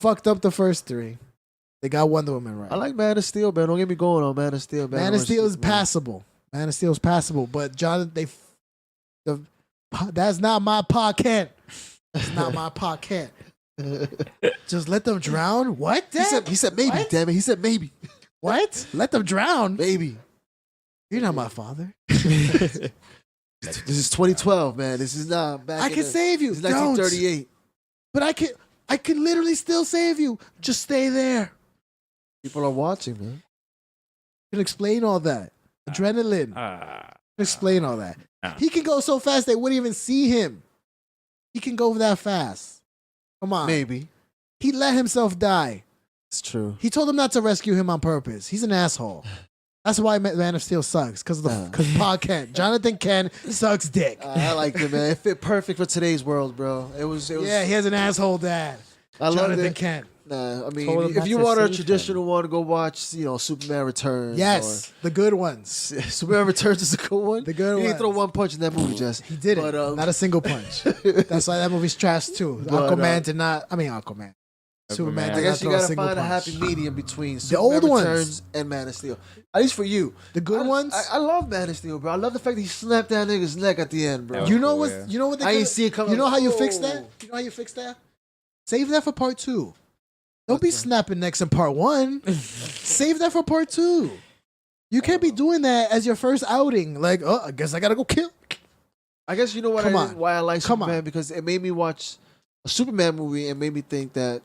Fucked up the first 3. They got Wonder Woman right. I like Man of Steel, man. Don't get me going on Man of Steel. Man of Steel is passable. Man of Steel is passable, but John, that's not my podcast. That's not my podcast. Just let them drown. What? Dad? He said maybe. What? Damn it. He said maybe. What? Let them drown. Maybe. You're not my father. This is 2012, man. This is not back. I in can the- save you. This is Don't. 1938. But I can literally still save you. Just stay there. People are watching, man. I can explain all that. Adrenaline. Explain all that. He can go so fast they wouldn't even see him. He can go that fast. Come on. Maybe. He let himself die. It's true. He told him not to rescue him on purpose. He's an asshole. That's why Man of Steel sucks. Because Pa Kent. Jonathan Kent sucks dick. I liked it, man. It fit perfect for today's world, bro. It was. Yeah, he has an asshole dad. I loved Jonathan it. Kent. Nah, I mean, Told him if not you to want a save traditional one, go watch, Superman Returns. Yes, the good ones. Superman Returns is a good one. The good He didn't throw ones. one punch in that movie, Jess. He did it. But, Not a single punch. That's why that movie's trash too. But, Aquaman did not. I mean, Aquaman. Superman I I did guess not you throw a gotta single find a punch. happy medium between The Superman old ones. Returns and Man of Steel. At least for you. The good ones. I love Man of Steel, bro. I love the fact that he snapped that nigga's neck at the end, bro. That You know cool, what? yeah. You know what? They I ain't could've- see it coming. You know how you fix Oh. that? You know how you fix that? Save that for part 2. Don't be snapping necks in part 1. Save that for part 2. You can't be doing that as your first outing. Like, oh, I guess I gotta go kill. I guess you know what Come on. why I like Come Superman on. because it made me watch a Superman movie and made me think that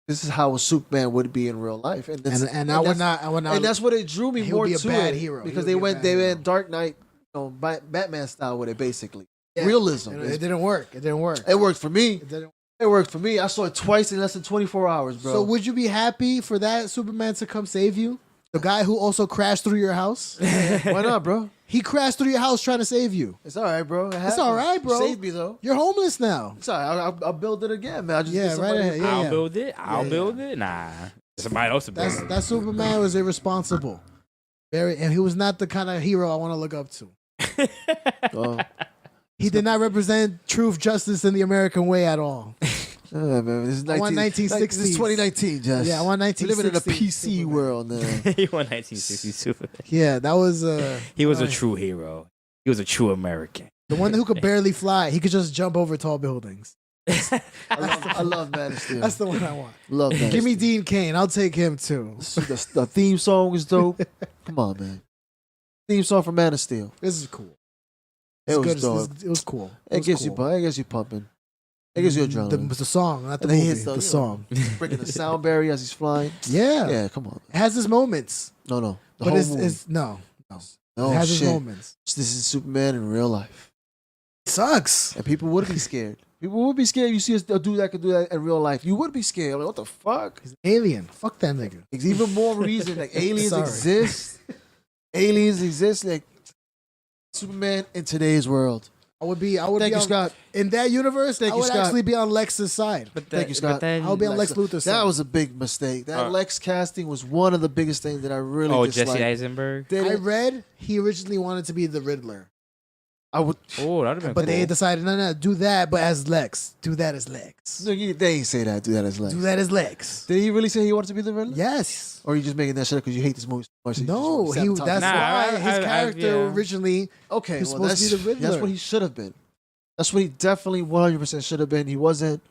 this is how a Superman would be in real life. And that's, And I would not. I would not. and that's what it drew me He more would be a to bad it hero. He because would be a they bad hero. went Dark Knight, Batman style with it basically. Yeah. Realism. It didn't work. It didn't work. It worked for me. It didn't. It worked for me. I saw it twice in less than 24 hours, bro. So would you be happy for that Superman to come save you? The guy who also crashed through your house. Why not, bro? He crashed through your house trying to save you. It's all right, bro. It's all right, bro. You saved me though. You're homeless now. It's all right. I'll build it again, man. I just Yeah, get somebody- right ahead. Yeah, I'll yeah. build it. I'll build it. Nah, somebody else to build it. That Superman was irresponsible. And he was not the kind of hero I want to look up to. Oh. He did not represent truth, justice, and the American way at all. Yeah, man. This is I want 1960s. This is 2019, Jess. Yeah, I want We living in a 1960s PC Superman. world now. He won 1960 Superman. Yeah, that was He was a true hero. He was a true American. the one who could barely fly. He could just jump over tall buildings. I love Man of Steel. That's the one I want. Love that. Give me Dean Cain. I'll take him too. The theme song is dope. Come on, man. Theme song for Man of Steel. This is cool. It It's was good. dope. It was cool. It was gets cool. you. It gets you pumping. It gives you adrenaline. The song, not the And then he movie. hits The you know, song. breaking the sound barrier as he's flying. Yeah. Yeah, come on. It has its moments. No. The But whole it's movie. no. Oh, it has shit. its moments. This is Superman in real life. It sucks. And people would be scared. People would be scared. You see a dude that could do that in real life. You would be scared. I'm like, what the fuck? He's an alien. Fuck that nigga. It's even more reason like aliens Sorry. exist. Aliens exist. Like Superman in today's world. I would be Thank be you, on, Scott. in that universe. Thank I you, would Scott. actually be on Lex's side. Thank you, Scott. Then, I'll be on Lex Luthor's side. That was a big mistake. That Uh, Lex casting was one of the biggest things that I really oh, disliked. Jesse Eisenberg. They I didn't- read he originally wanted to be the Riddler, I would. Oh, that'd have been but cool. they decided no, do that, but as Lex. Do that as Lex. No, they ain't say that. Do that as Lex. Do that as Lex. Did he really say he wanted to be the Riddler? Yes. Or are you just making that shit up because you hate this movie so much? so you just No, wanna he. sabotage That's it? Nah, why his I- character yeah. originally. Okay, He's well, supposed to be the Riddler. That's what he should have been. That's what he definitely 100% should have been. He wasn't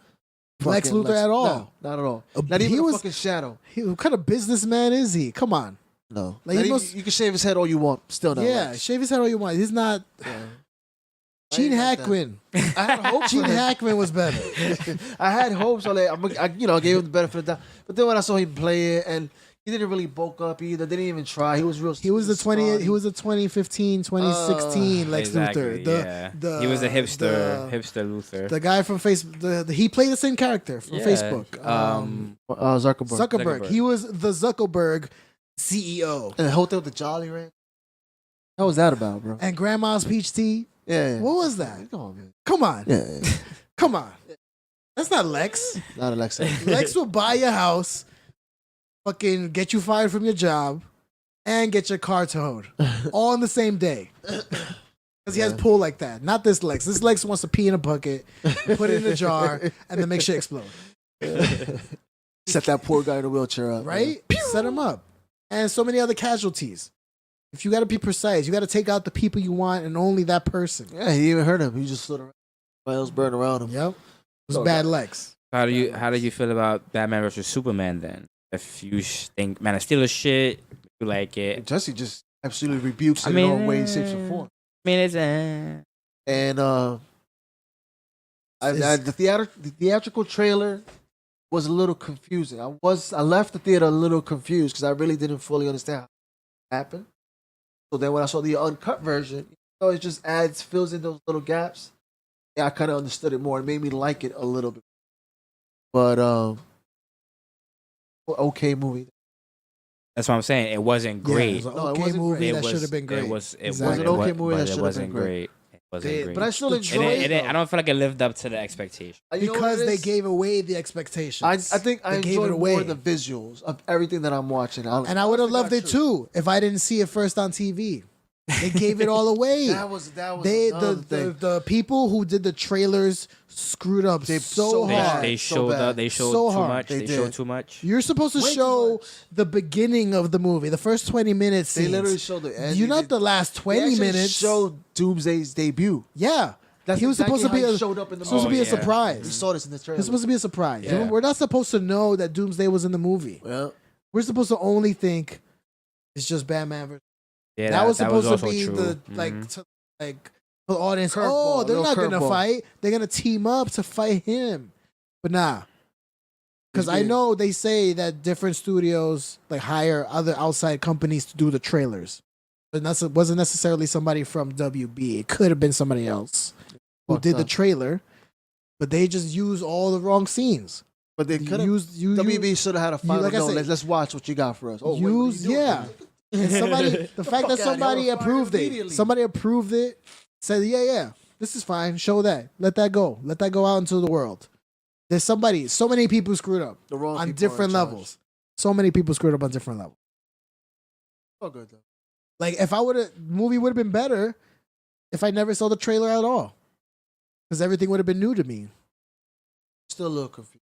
Lex fucking Luthor at all. No, not at all. Uh, Not he even was- a fucking shadow. What kind of businessman is he? Come on. No. Like, Not he even- must- you can shave his head all you want. Still not. Yeah, Lex. shave his head all you want. He's not. Yeah. Gene I ain't got Hackman. I had hopes. Gene for him. Hackman was better. I had hopes. I gave him the benefit of the doubt. But then when I saw him play it, and he didn't really bulk up either. Didn't even try. He was real. He was the 20. scrawny. He was the 2015, 2016 Lex exactly, Luthor. yeah. He was a hipster Luthor. The guy from Facebook. He played the same character from Yeah. Facebook. Zuckerberg. Zuckerberg. He was the Zuckerberg CEO. And the whole thing with the Jolly Ranch. What was that about, bro? And Grandma's Peach Tea. Yeah. What was that? Come on, man. Come on. Yeah. Come on. That's not Lex. Not Alexa. Lex will buy your house, fucking get you fired from your job, and get your car towed all on the same day. Because he has pull like that. Not this Lex. This Lex wants to pee in a bucket, put it in a jar, and then make shit explode. Set that poor guy in a wheelchair up. Right? Set him up. And so many other casualties. If you got to be precise, you got to take out the people you want and only that person. Yeah, he didn't even hurt him. He just stood around. Everybody else burned around him. Yep. It was So bad Lex. How do you feel about Batman versus Superman then? If you think Man of Steel is shit, you like it. Jesse just absolutely rebukes it I mean, in all ways, shapes, and form. I mean, it's And the theatrical trailer was a little confusing. I left the theater a little confused because I really didn't fully understand how it happened. So then when I saw the uncut version, it just fills in those little gaps. Yeah, I kind of understood it more. It made me like it a little bit. But okay movie. that's what I'm saying. It wasn't Yeah, great. it was an No, it okay wasn't movie great. that should have been great. It was Exactly. an okay movie that should have wasn't been great. great. It wasn't great. But I still The enjoyed it, it. I don't feel like it lived up to the expectation. You know what Because it they is? gave away the expectations. I think I They gave enjoyed it away. more the visuals of everything that I'm watching. And I would have loved it too if I didn't see it first on TV. They gave it all away. That was They another the thing. the people who did the trailers screwed up They so so They, hard. they so showed bad. up. They showed So too hard. much. They They showed did. too much. You're supposed to Way too show much. the beginning of the movie, the first 20 minutes. They literally showed the end. You're not the last 20 minutes. Showed Doomsday's debut. Yeah. That's He was exactly supposed to be how he a showed up in the supposed to movie. be a Oh, yeah. We surprise. saw this in the trailer. It's supposed to be a surprise. Yeah. We're not supposed to know that Doomsday was in the movie. Well, We're supposed to only think it's just Batman versus. Yeah, that was supposed to also be true. the Mhm. like the audience. Curveball, Oh, they're little not gonna curveball. fight. They're gonna team up to fight him. But nah, because I being- know they say that different studios like hire other outside companies to do the trailers, but it wasn't necessarily somebody from WB. It could have been somebody else who Fucked did the up. trailer, but they just use all the wrong scenes. But they could have. WB should have had a final. like I No, said, let's watch what you got for us. Oh, wait, what are you doing? yeah. And the fact that somebody approved it, said, yeah, this is fine. Show that. Let that go. Let that go out into the world. There's so many people screwed up The wrong on people different are in charge. levels. So many people screwed up on different levels. Oh, good though. Like if movie would have been better if I never saw the trailer at all, because everything would have been new to me. Still a little confused.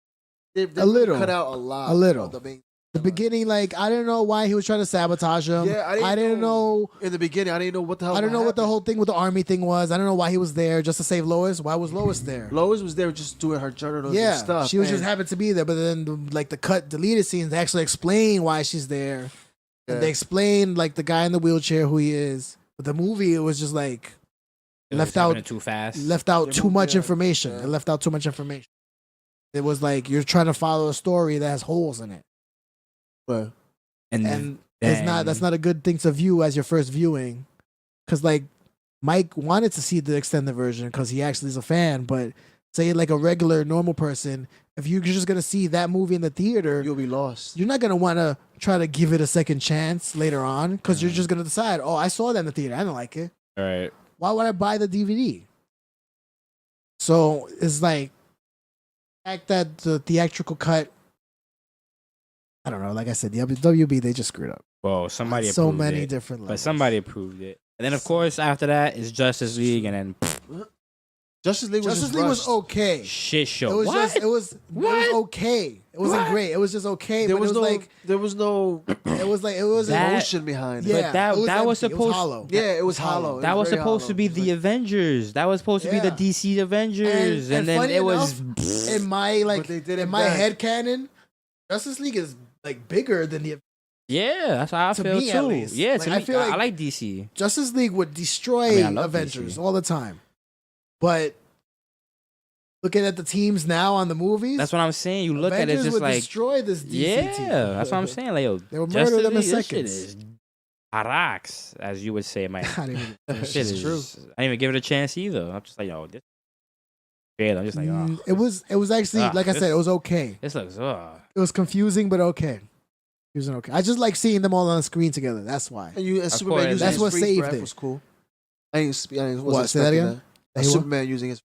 They A little. cut out a lot. A little. of the main- The beginning, like I didn't know why he was trying to sabotage him. Yeah, I didn't know. In the beginning, I didn't know what the hell. I don't know what the whole thing with the army thing was. I don't know why he was there just to save Lois. Why was Lois there? Lois was there just doing her journalism Yeah, stuff. she was and just happened to be there. But then, the cut deleted scenes actually explain why she's there, Yeah. and they explain like the guy in the wheelchair who he is. But the movie, it was just like It was left happening out too fast. left out too much information. Yeah. It left out too much information. It was like you're trying to follow a story that has holes in it, But and that's not a good thing to view as your first viewing, because like Mike wanted to see the extended version because he actually is a fan. But say like a regular normal person, if you're just gonna see that movie in the theater, you'll be lost. you're not gonna want to try to give it a second chance later on because you're just gonna decide, oh, I saw that in the theater, I didn't like it. All right. Why would I buy the DVD? So it's like the fact that the theatrical cut, I don't know. Like I said, the WB, they just screwed up. Well, somebody So approved many it, different but levels. somebody approved it. And then of course after that is Justice League, and then Justice League was Justice just League was rushed. okay. shit show. It was What? just it was okay. It wasn't great. It was just okay. There but was it was no. like There was no it was That- emotion behind it. yeah. But that- it was that was empty. It supposed- hollow. Yeah, it was hollow. That It was very supposed hollow. to be It was the Avengers. That was supposed to be the Yeah. DC Avengers, and then funny it was. enough, in my But they did it in my back. head canon, Justice League is like bigger than the Yeah, that's how I To feel me, too. at least. Yeah, Like, to I me, feel I like- like DC. Justice League would destroy I love Avengers DC. all the time. But looking at the teams now on the movies, That's what I'm saying. You look Avengers at it, it's just would like, destroy this DC yeah, team. that's what I'm saying. Like, yo, They would Justice murder them in League, this seconds. Shit is Arax, as you would say, man. I didn't even- This shit is true. I didn't even give it a chance either. I'm just like, yo, this. Yeah, I'm just like, oh, It was actually like I this- said, it was okay. This looks. It was confusing, but okay. It was okay. I just like seeing them all on the screen together. That's why. And Superman course. using That's his what freeze saved breath it. was cool. I wasn't What, say that expecting again? that. He wa- Superman using his.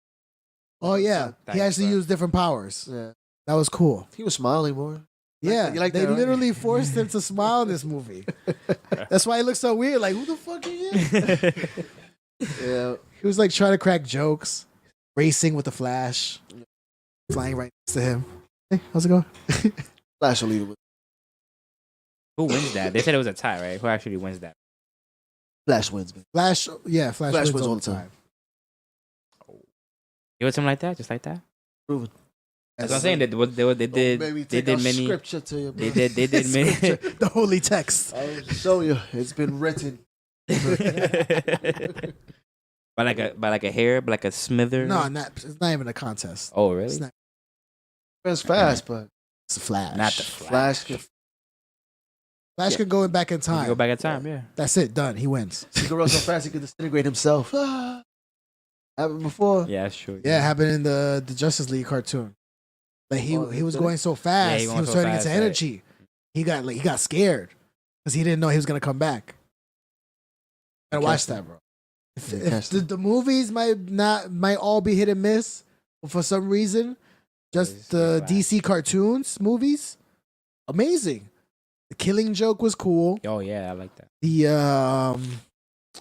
Oh yeah, he Thanks, actually bro. used different powers. Yeah, That was cool. he was smiling more. Yeah, you like they that, right? literally forced him to smile in this movie. That's why he looks so weird. Like, who the fuck are you? Yeah, He was like trying to crack jokes, racing with the Flash, flying right next to him. Hey, how's it going? Flash will lead it with. Who wins that? They said it was a tie, right? Who actually wins that? Flash wins, man. Flash, yeah, Flash wins all the time. It was something like that, just like that. Proven. That's what I'm saying. They did. Maybe They take did out many. scripture to you. They Bro. did. They did many. The holy text. I'll show you. It's been written. By like a hair, by like a smither. No, it's not even a contest. Oh really? It's not. It's fast, but It's a Flash. Not the Flash could Flash could go back in time. Go back in time, yeah. That's it. Done. He wins. he could run so fast he could disintegrate himself. Happened before. Yeah, that's true. Yeah, it happened in the Justice League cartoon. Like he was going so fast, Yeah, he he going was so turning fast, into right. energy. He got scared because he didn't know he was gonna come back. Gotta watch that, bro. If the movies might all be hit and miss, but for some reason, just the DC cartoons movies, amazing. The Killing Joke was cool. Oh yeah, I like that. The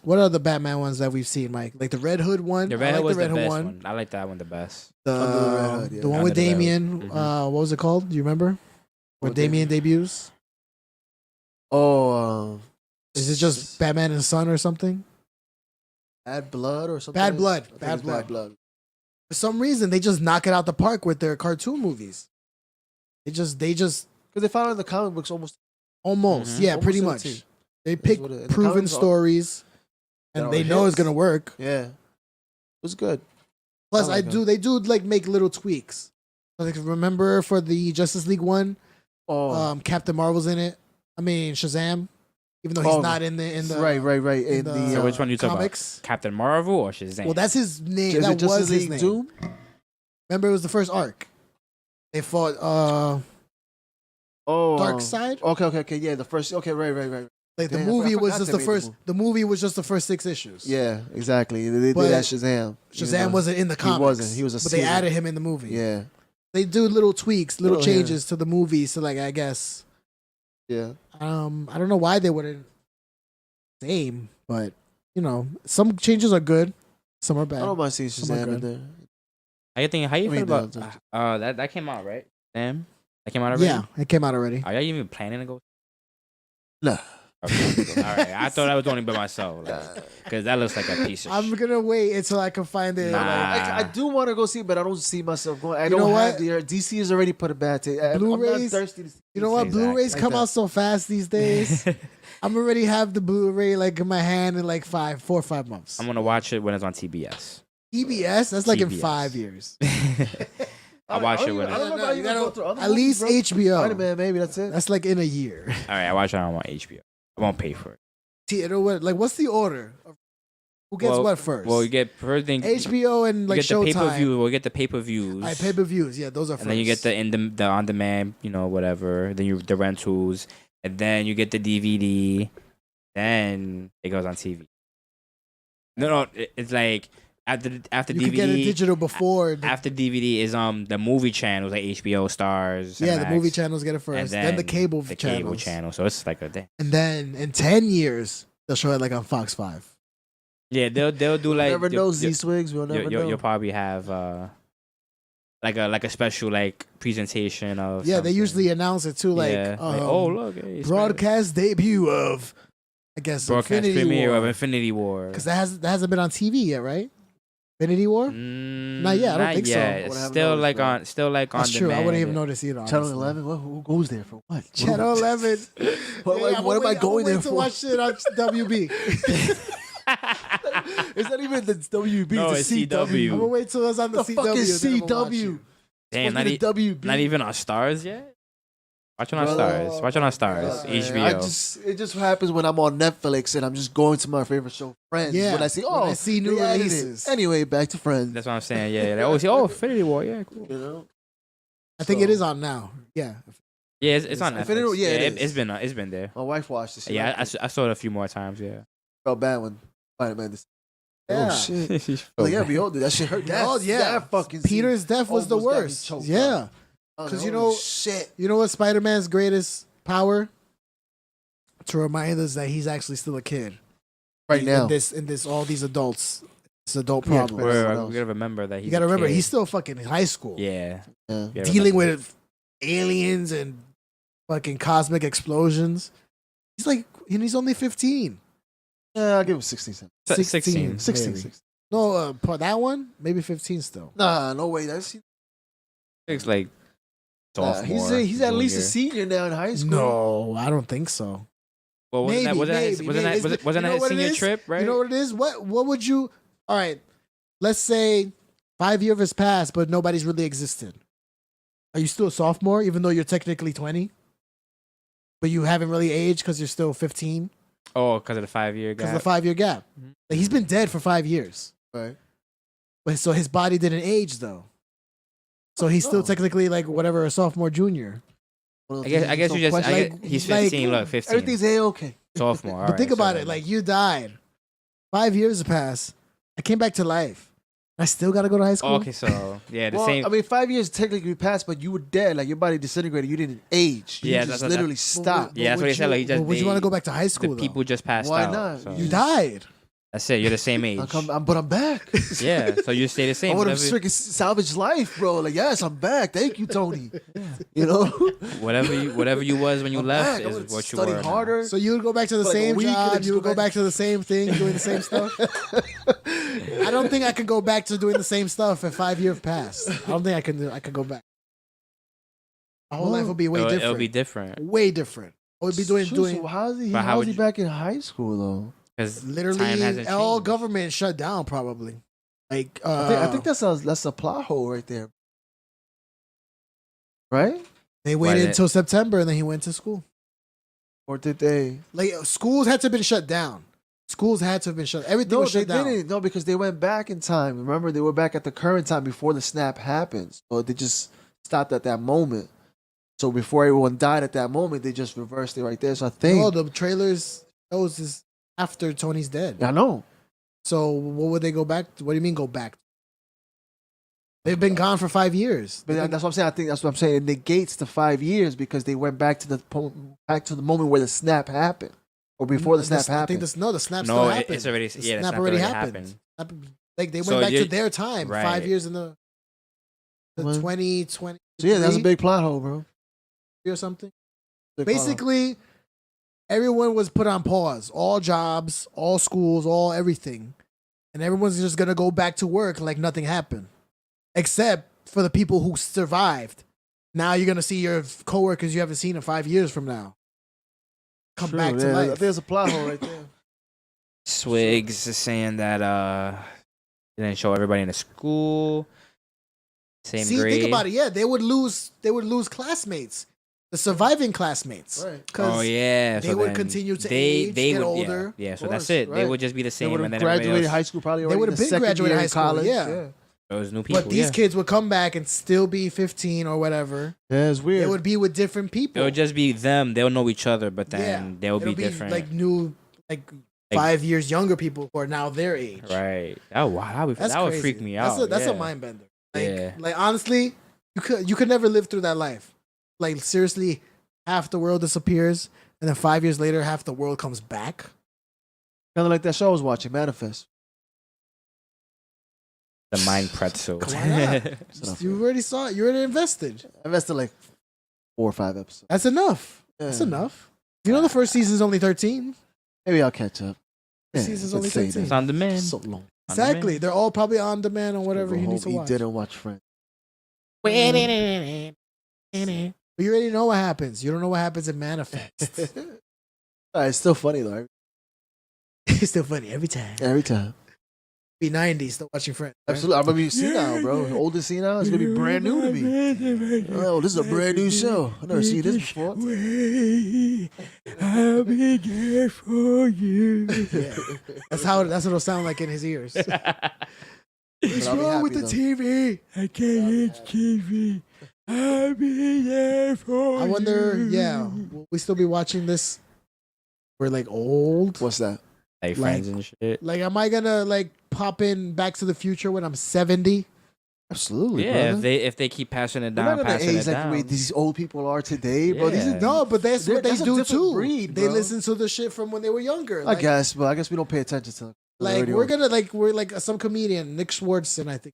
what are the Batman ones that we've seen, Mike? Like the Red Hood one. The I Red like Hood was the Red the Hood best one. one. I like that one the best. The, Under the Red Hood, yeah. the one Under with the Red Hood. Damien. Mhm. What was it called? Do you remember? Where What Damien debuts? Oh, Is it just Batman and Son or something? Bad Blood or something? Bad Blood. I think Bad it's Blood. Bad Blood. For some reason, they just knock it out the park with their cartoon movies. They just Because they found it in the comic books almost. almost, Mhm. yeah, Almost pretty to the much. T. They That's pick what it- the proven comics are- stories, They're and they all know it's hits. gonna work. Yeah. It was good. Plus, I like they do like make little tweaks. Like remember for the Justice League one, Oh, Captain Marvel's in it. I mean Shazam, even though he's Oh, not in the right. in In the, the, So which one you talking about? comics. Captain Marvel or Shazam? Well, that's his name. Is it That Justice was his League name. Doom? Remember, it was the first arc. They fought Oh, Dark Side? Okay. Yeah, the first. Okay, right. Like the Damn, movie I was forgot just they the made first. movie. The movie was just the first 6 issues. Yeah, exactly. They But did that Shazam. Shazam wasn't in the comics. He wasn't. He was a but they season. added him in the movie. Yeah, They do little tweaks, little Little, yeah. changes to the movie. So like I guess yeah. I don't know why they wouldn't same, but you know some changes are good, some are I bad. don't mind seeing Some are Shazam in good. there. How you I feel mean, about that came out, right? Damn. That came out already? Yeah, it came out already. Are y'all even planning to go? Nah. Okay. All right. I thought I was only by myself. Because that looks like a piece of I'm shit. gonna wait until I can find it. Nah. I do want to go see it, but I don't see myself going. I You don't know have what? the DC has already put a bad taste. I'm not Blu-rays- thirsty to see You know what? Exactly. Blu-rays Like come that. out so fast these days. I'm already have the Blu-ray like in my hand in like 4 or 5 months. I'm going to watch it when it's on TBS. TBS, that's like in TBS. 5 years. I'll watch it when I it's... don't know how you go through other At least movies, bro. HBO. Spider-Man, maybe that's it. That's like in a year. All right, I watch it on HBO. I won't pay for it. You know what? Like, what's the order? Who gets what first? Well, you get first thing... HBO and like you get the Showtime. pay-per-view. We'll get the pay-per-views. Pay-per-views. Yeah, those are first. And then you get the on-demand, whatever. Then the rentals. And then you get the DVD. Then it goes on TV. No, it's like after you DVD. could get it digital before. After DVD is the movie channels like HBO, Stars. Yeah, the Cinemax, movie channels get it first. and Then the cable the channels. cable channel. So it's like a thing. And then in 10 years, they'll show it like on Fox 5. Yeah, they'll do like never know Z-Swigs. We'll never know. You'll probably have like a special like presentation of. Yeah, they something. usually announce it too, like, Yeah, oh look, hey, it's broadcast debut of, I guess, broadcast Infinity premiere War. of Infinity War. Because that hasn't been on TV yet, right? Infinity War? Not yet. I don't think so. yet. I It's wouldn't still have like noticed, still like on That's true. I demand. wouldn't even notice either. Channel honestly. 11. Who goes there for what? Channel 11. What am I going there to for? watch it on WB. It's not even the WB. No, it's it's the CW. CW. I'm gonna wait till it's on the, The CW. fucking then I'ma watch CW. it. Damn, Supposed to be the WB. not even on Stars yet. Watch it on Bro. Stars. Watch it on Stars. Man, HBO. it just happens when I'm on Netflix and I'm just going to my favorite show, Friends. Yeah, When I see, when oh, I see new they added it. releases. Anyway, back to Friends. That's what I'm saying. Yeah, they always say, "Oh, Infinity War." Yeah, cool. You know, I think it is on now. Yeah. Yeah, it's on Netflix. Infinity War, yeah, it is. It's been there. my wife watched it. She Yeah, liked it. I saw it a few more times. Yeah. Felt bad when Spider-Man. Yeah. Oh shit! Like, yeah, behold, that shit hurt. Oh, yeah. That fucking scene Peter's death was the almost got me worst. choked Yeah. up. I was 'Cause like, you holy know- shit. You know what Spider-Man's greatest power? To remind us that he's actually still a kid. Right now, In this all these adults. It's adult Yeah, problem. Everyone We else. gotta remember that he's. You gotta a remember, kid. he's still fucking in high school. Yeah. yeah. Yeah, Dealing remember. with aliens and fucking cosmic explosions. He's like, and he's only 15. Yeah, I'll give him 16 cents. 16. 16. maybe. 16. No, that one? Maybe 15 still. Nah, no way. That's It's like sophomore. he's at least a junior. senior now in high school. No, I don't think so. Well, wasn't that You know a what it senior is? trip, right? You know what it is? What would you? All right, let's say 5 years has passed, but nobody's really existed. Are you still a sophomore, even though you're technically 20? But you haven't really aged because you're still 15 Oh, because of the 5-year because gap. of the 5 year gap. Like, he's been dead for 5 years, Right. but so his body didn't age though. So he's still No. technically like whatever, a sophomore, junior. Well, I guess so you just. question- like- He's like- 15. Look, 15. everything's A-okay. Sophomore. But think about it, like, you died. 5 years have passed. I came back to life. I still gotta go to high school. Okay, so yeah, the Well, same. I mean, 5 years technically passed, but you were dead. Like, your body disintegrated. You didn't age. You Yeah, just that's- literally But stopped. Yeah, that's what would he said, like, he just- would you they- want to go back to high school? the people just passed Why out. not? so- You died. That's it. You're the same age. But I'm back. Yeah, so you stay the I same. want to Whatever, freaking salvage life, bro. Like, yes, I'm back. Thank you, Tony. You know, whatever you was when you I'm left back. I is would what you study were. now. harder. So you would go back to the For like a same week and then job. just You would go go back- back to the same thing, doing the same stuff. I don't think I could go back to doing the same stuff if 5 years passed. I don't think I can. I could go back. My whole life would be way different. It'll be different Way different. I would be doing Shoot, doing So how's he? But how How's would he you- back in high school though? because time literally hasn't all changed. government shut down probably. Like I think that's a plot hole right there. Right? they Why waited did- until September and then he went to school. Or did they? Like schools had to have been shut down. Schools had to have been shut. Everything No, was they shut down. didn't. No, because they went back in time. Remember, they were back at the current time before the snap happened. So they just stopped at that moment. So before everyone died at that moment, they just reversed it right there. So I think. Oh, the trailers shows is after Tony's dead. I know. So what would they go back to? What do you mean go back? They've been gone for 5 years. But that's what I'm saying. I think that's what I'm saying. It negates the 5 years because they went back to the moment where the snap happened, or before the snap I happened. think the snap No, still happened. it's already The yeah. The snap already happened. Like they So went back to you- their time. right. 5 years in the Well, 2020 So yeah, that's a big plot hole, bro. or something. Big plot hole. Basically, everyone was put on pause. All jobs, all schools, all everything. And everyone's just going to go back to work like nothing happened. Except for the people who survived. Now you're going to see your coworkers you haven't seen in 5 years from now. Come True, back to yeah, life. There's a plot hole right there. Swigs is saying that they didn't show everybody in the school. Same See, grade. think about it. Yeah, they would lose classmates. The surviving classmates. Right. 'Cause Oh yeah, they so would then continue to they age, they get would, older. Yeah, so Of that's course, it. They right. would just be the They same, would and have then everybody graduated else, high school probably They already. would in have the been second graduated year high in school, college. yeah. those new people. But these yeah. kids would come back and still be 15 or whatever. Yeah, it's weird. They would be with different people. It would just be them. They'll know each other, but then they'll It'll be different. like new, like 5 years younger people who are now their age. Right. Oh wow, That's that would crazy. freak me That's out. That's yeah. a mind bender. Like, Yeah. like honestly, you could never live through that life. Like seriously, half the world disappears, and then 5 years later, half the world comes back. Kind of like that show I was watching, Manifest. The mind pretzel. Why not? You already saw it. You already invested. I invested like 4 or 5 episodes. That's enough. That's Yeah. enough. You know the first season's only 13. Maybe I'll catch up. Season's only let's say 13. It's on demand. So long. Exactly. They're all probably on demand on whatever you need to He watch. didn't watch Friends. But you already know what happens. You don't know what happens in Manifest. It's still funny though. It's still funny every time. Every time. Be 90 still watching Friends. right? Absolutely. I'm gonna be senile, bro. Older senile. It's gonna be brand new to me. Oh, this is a brand new show. I never seen this before. I'll be there for you. Yeah. That's what it'll sound like in his ears. What's I'll be wrong with the happy, TV? I can't watch TV. I'll be there for you. I wonder, will we still be watching this? We're like old. What's that? Like Friends and shit. Like, am I gonna like pop in Back to the Future when I'm 70? Absolutely, Yeah, brother. if they keep passing it We're down, not gonna passing age it like down. the way these old people are today, bro. These Yeah. are, No, but that's what they That's a do different too. breed, They bro. listen to the shit from when they were younger. I Like, guess, but I guess we don't pay attention to them. like we're like some comedian, Nick Swartzen, I think.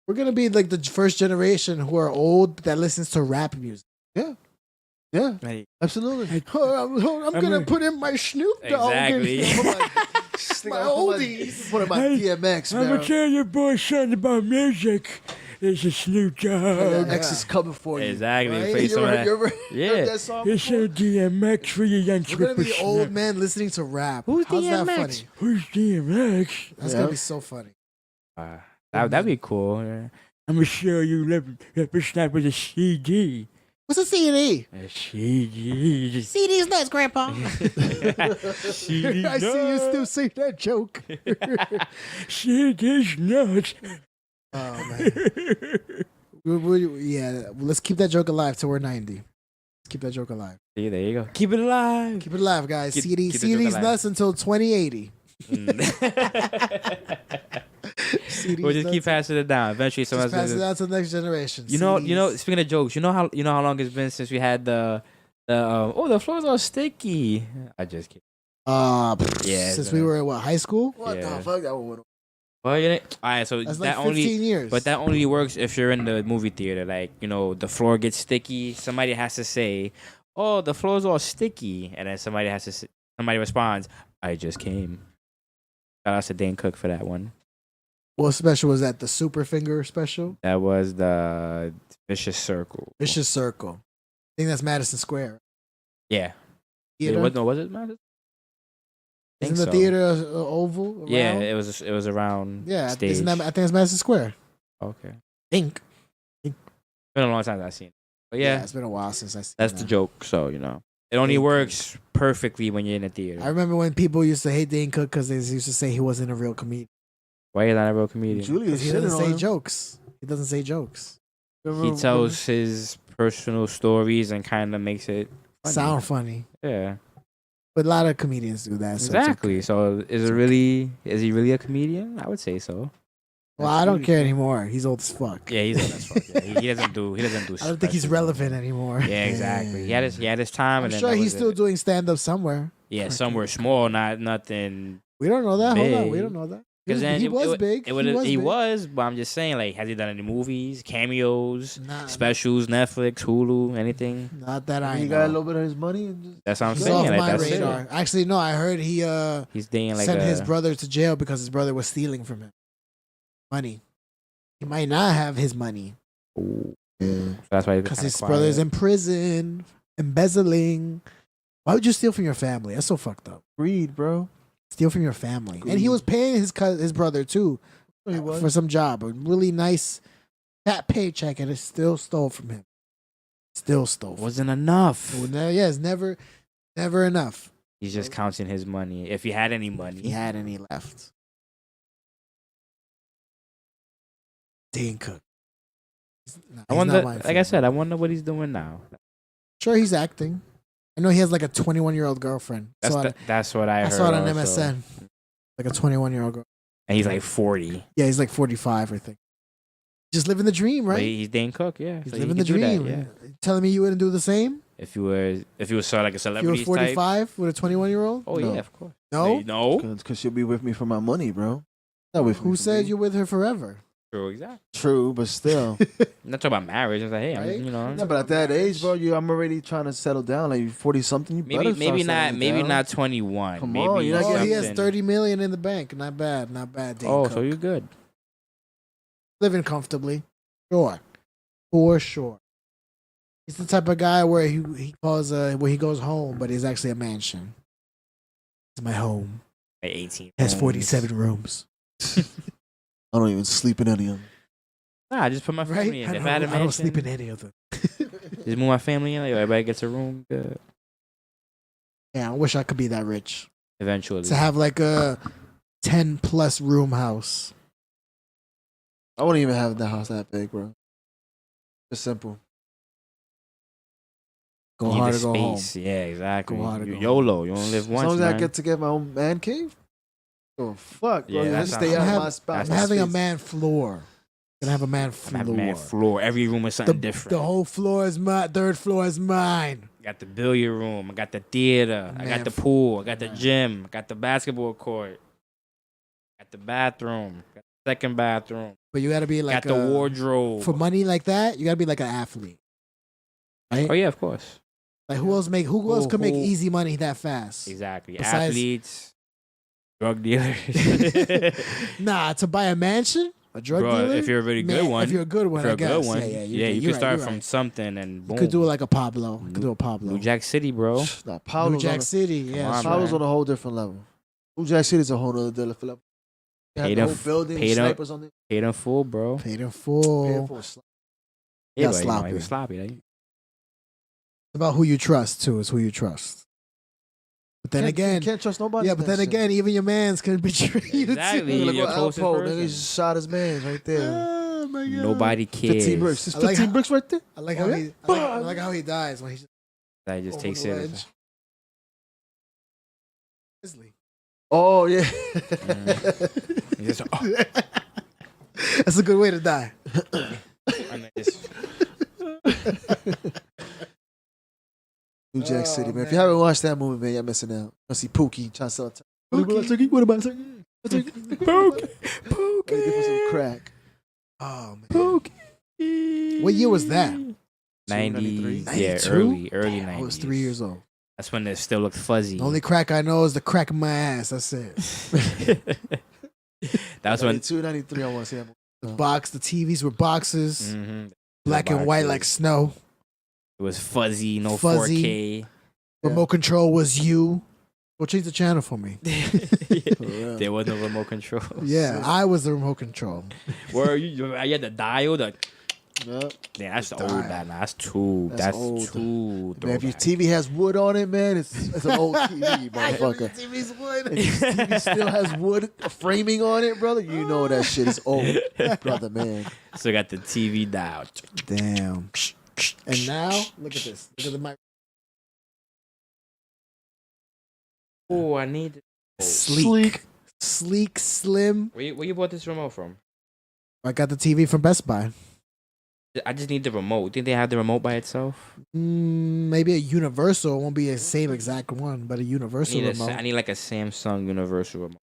We're gonna be like the first generation who are old that listens to rap music. Yeah, Right. absolutely. I'm gonna put in my Snoop Dogg. Exactly. My oldies. Put in my DMX, man. tell your boy something about music. It's a Snoop Dogg. X is coming for you. Exactly. Right? Face You on ever, that. you ever Yeah. heard that song? It's a DMX for you young We're gonna be old men listening to rap. Who's How's that DMX? funny? Who's DMX? That's Yeah. gonna be so funny. That'd be cool. Yeah. I'm gonna show you let snap with a CD. What's a CD? A CD. CD's nuts, Grandpa. CD I see you still say that joke. CD's nuts. Oh man. Yeah, let's keep that joke alive till we're 90. Let's keep that joke alive. See, there you go. Keep it alive. Keep it alive, guys. Keep the joke CD's alive. nuts until 2080. We'll just keep passing it down. Eventually, someone's Just pass it gonna. out to the next generation. You know. CDs. Speaking of jokes, you know how long it's been since we had the the floors are sticky. I just kidding. Yeah, Since we were at what, high school? What Yeah. the fuck? That one went Well, you know, all right. So That's that like 15 only. years. But that only works if you're in the movie theater. Like, the floor gets sticky. Somebody has to say, "Oh, the floor's all sticky," and then somebody responds, "I just came." Shout out to Dane Cook for that one. What special was that? The Super Finger special? That was the Vicious Circle. Vicious Circle. I think that's Madison Square. Yeah. Theater? Was it Madison? Isn't the theater oval? Around? Yeah, it was around. Yeah, stage. isn't that, I think it's Madison Square. Okay. Think. It's been a long time since I've seen it. But yeah, It's been a while since I seen that's that. the joke. So, it only Dane works perfectly when you're in a theater. I remember when people used to hate Dane Cook because they used to say he wasn't a real comedian. Why are you not a real comedian? Julius He shitting doesn't on say him. jokes. He doesn't say jokes. He tells his personal stories and kind of makes it funny. Sound funny. Yeah. But a lot of comedians do that. So it's Exactly. okay. So is he really a comedian? I would say so. Well, I don't care anymore. He's old as fuck. Yeah, he's old as fuck. Yeah, he doesn't do. I don't think he's relevant anymore. Yeah, exactly. He had his time. I'm and then sure that he's was still it. doing stand up somewhere. Yeah, somewhere small, not nothing. We don't know that. Hold on, we Big. don't know that. Because then He was big. He was, but I'm just saying, like, has he done any movies, cameos, Nah, specials, Netflix, Hulu, anything? Not that I He know. got a little bit of his money. And just, That's what I'm It's saying. off Like, my that's radar. it. Actually, no. I heard he He's dating like sent his a. brother to jail because his brother was stealing from him money. He might not have his money That's why because his brother's in prison, embezzling. Why would you steal from your family? That's so fucked up. greed, bro. Steal from your family, and he was paying his brother too He was. for some job, a really nice fat paycheck, and it still stole from him. Still stole. Wasn't enough. Yeah, it's never enough. He's just counting his money. If he had any money. If he had any left. Dane Cook. I wonder. Like I said, I wonder what he's doing now. Sure, he's acting. I know he has like a 21-year-old girlfriend. That's what I heard. I saw it on also. MSN. Like a 21-year-old girl. And he's like 40. Yeah, he's like 45, I think. Just living the dream, But right? he's Dane Cook, yeah. He's So he living the can do that, dream. yeah. Telling me you wouldn't do the same? If you were sort of like a If you celebrity were 45 with a 21-year-old? Oh No. yeah, of course. No? No. Because she'll be with me for my money, bro. Not with me Who for said me. you're with her forever? True, exactly. True, but still. I'm not talking about marriage. It's like, hey, Right? you know. Yeah, but at that age, bro, I'm already trying to settle down. Like 40 something, you better maybe start not settling maybe down. not 21. Come maybe on, you're not Oh, he has something- 30 million in the bank. Not bad. Not bad, Dane Oh, Cook. so you're good. Living comfortably. Sure. For sure. He's the type of guy where he calls where he goes home, but it's actually a mansion. It's my home. Like 18. It has 47 rooms. I don't even sleep in any of them. Nah, I just put my Right? family in. I If I had a don't, I don't sleep in mansion, any of them. just move my family in. Like, everybody gets a room. Good. Yeah, I wish I could be that rich. Eventually. To have like a 10 plus room house. I wouldn't even have the house that big, bro. It's simple. Go You need hard the or go home. space. Yeah, exactly. Go hard or You go YOLO. You only live As once. long as I man. get to get my own man cave. Oh fuck, bro. Yeah, Yeah, that just sounds- stay out I'm of have- my spot. I'm That's having a space. man floor. Gonna have a man I'm floor. having man floor. Every room is something The different. whole floor is mine. Third floor is mine. I got the billiard room. I got the theater. I Man, got the pool. I got the gym. I got the basketball court. I got the bathroom. Got the second bathroom. But you gotta be like got the wardrobe. for money like that. You gotta be like an athlete. Right? Oh yeah, of course. Like who else could make who- easy money that fast? Exactly. Besides- Athletes, drug dealers. Nah, to buy a mansion, a drug Bro, dealer. if you're a really good Man, one, if you're a good one, if you're I a guess. good one, Yeah, you you're can right, start you're from right. something and boom. You could do it like a Pablo. You could do a Pablo. New Jack City, bro. Nah, New Paulo's Jack on City. Yeah, on, sure. Paulo's man. on a whole different level. New Jack City's a whole nother level. You have Paid the in whole f- building, paid in- snipers on it. Paid in full, bro. Paid in Paid full. for a slap. Yeah, got but, sloppy. he was sloppy. Like, It's about who you trust too. It's who you trust. But then You again, can't trust nobody. yeah. in But that then shit. again, even your man's can betray you Exactly. too. Look your what closest Alpo, person. nigga, he just shot his man right there. Oh my god. nobody 15 bricks. cares. It's I like 15 how- bricks right there. I like Oh, how yeah? I like how he dies when he just That just over takes the it. ledge. Grizzly. Oh yeah. He just, oh, That's a good way to die. and then just- New Jack Oh, City, man. If man. you haven't watched that movie, man, you're missing out. I see Pookie trying to sell turkey. What about turkey? Pookie. Ready for some crack. Oh man. What year was that? 90, 93? yeah, 92? early 90s. I was 3 years old. That's when it still looked fuzzy. The only crack I know is the crack in my ass. That's it. That's when 92, 93, I want to see that movie. The TVs were boxes, mhm, black and white boxes. like snow. it was fuzzy, no Fuzzy. 4K. Remote control was you. Go change the channel for me. For real. There was no remote control. Yeah, I was the remote control. Where you had the dial, the Yep. Yeah, that's It's old. dying. That's too. That's old. too. Man, if your throwback. TV has wood on it, man, it's an old TV, motherfucker. TV's wood. If your TV still has wood framing on it, brother, you know that shit is old, brother, man. So got the TV down. Damn. And now, look at this. Look at the mic. Oh, I need. Sleek, slim. Where you bought this remote from? I got the TV from Best Buy. I just need the remote. Think they have the remote by itself? Maybe a universal. It won't be the same exact one, but a universal remote. I need like a Samsung universal remote.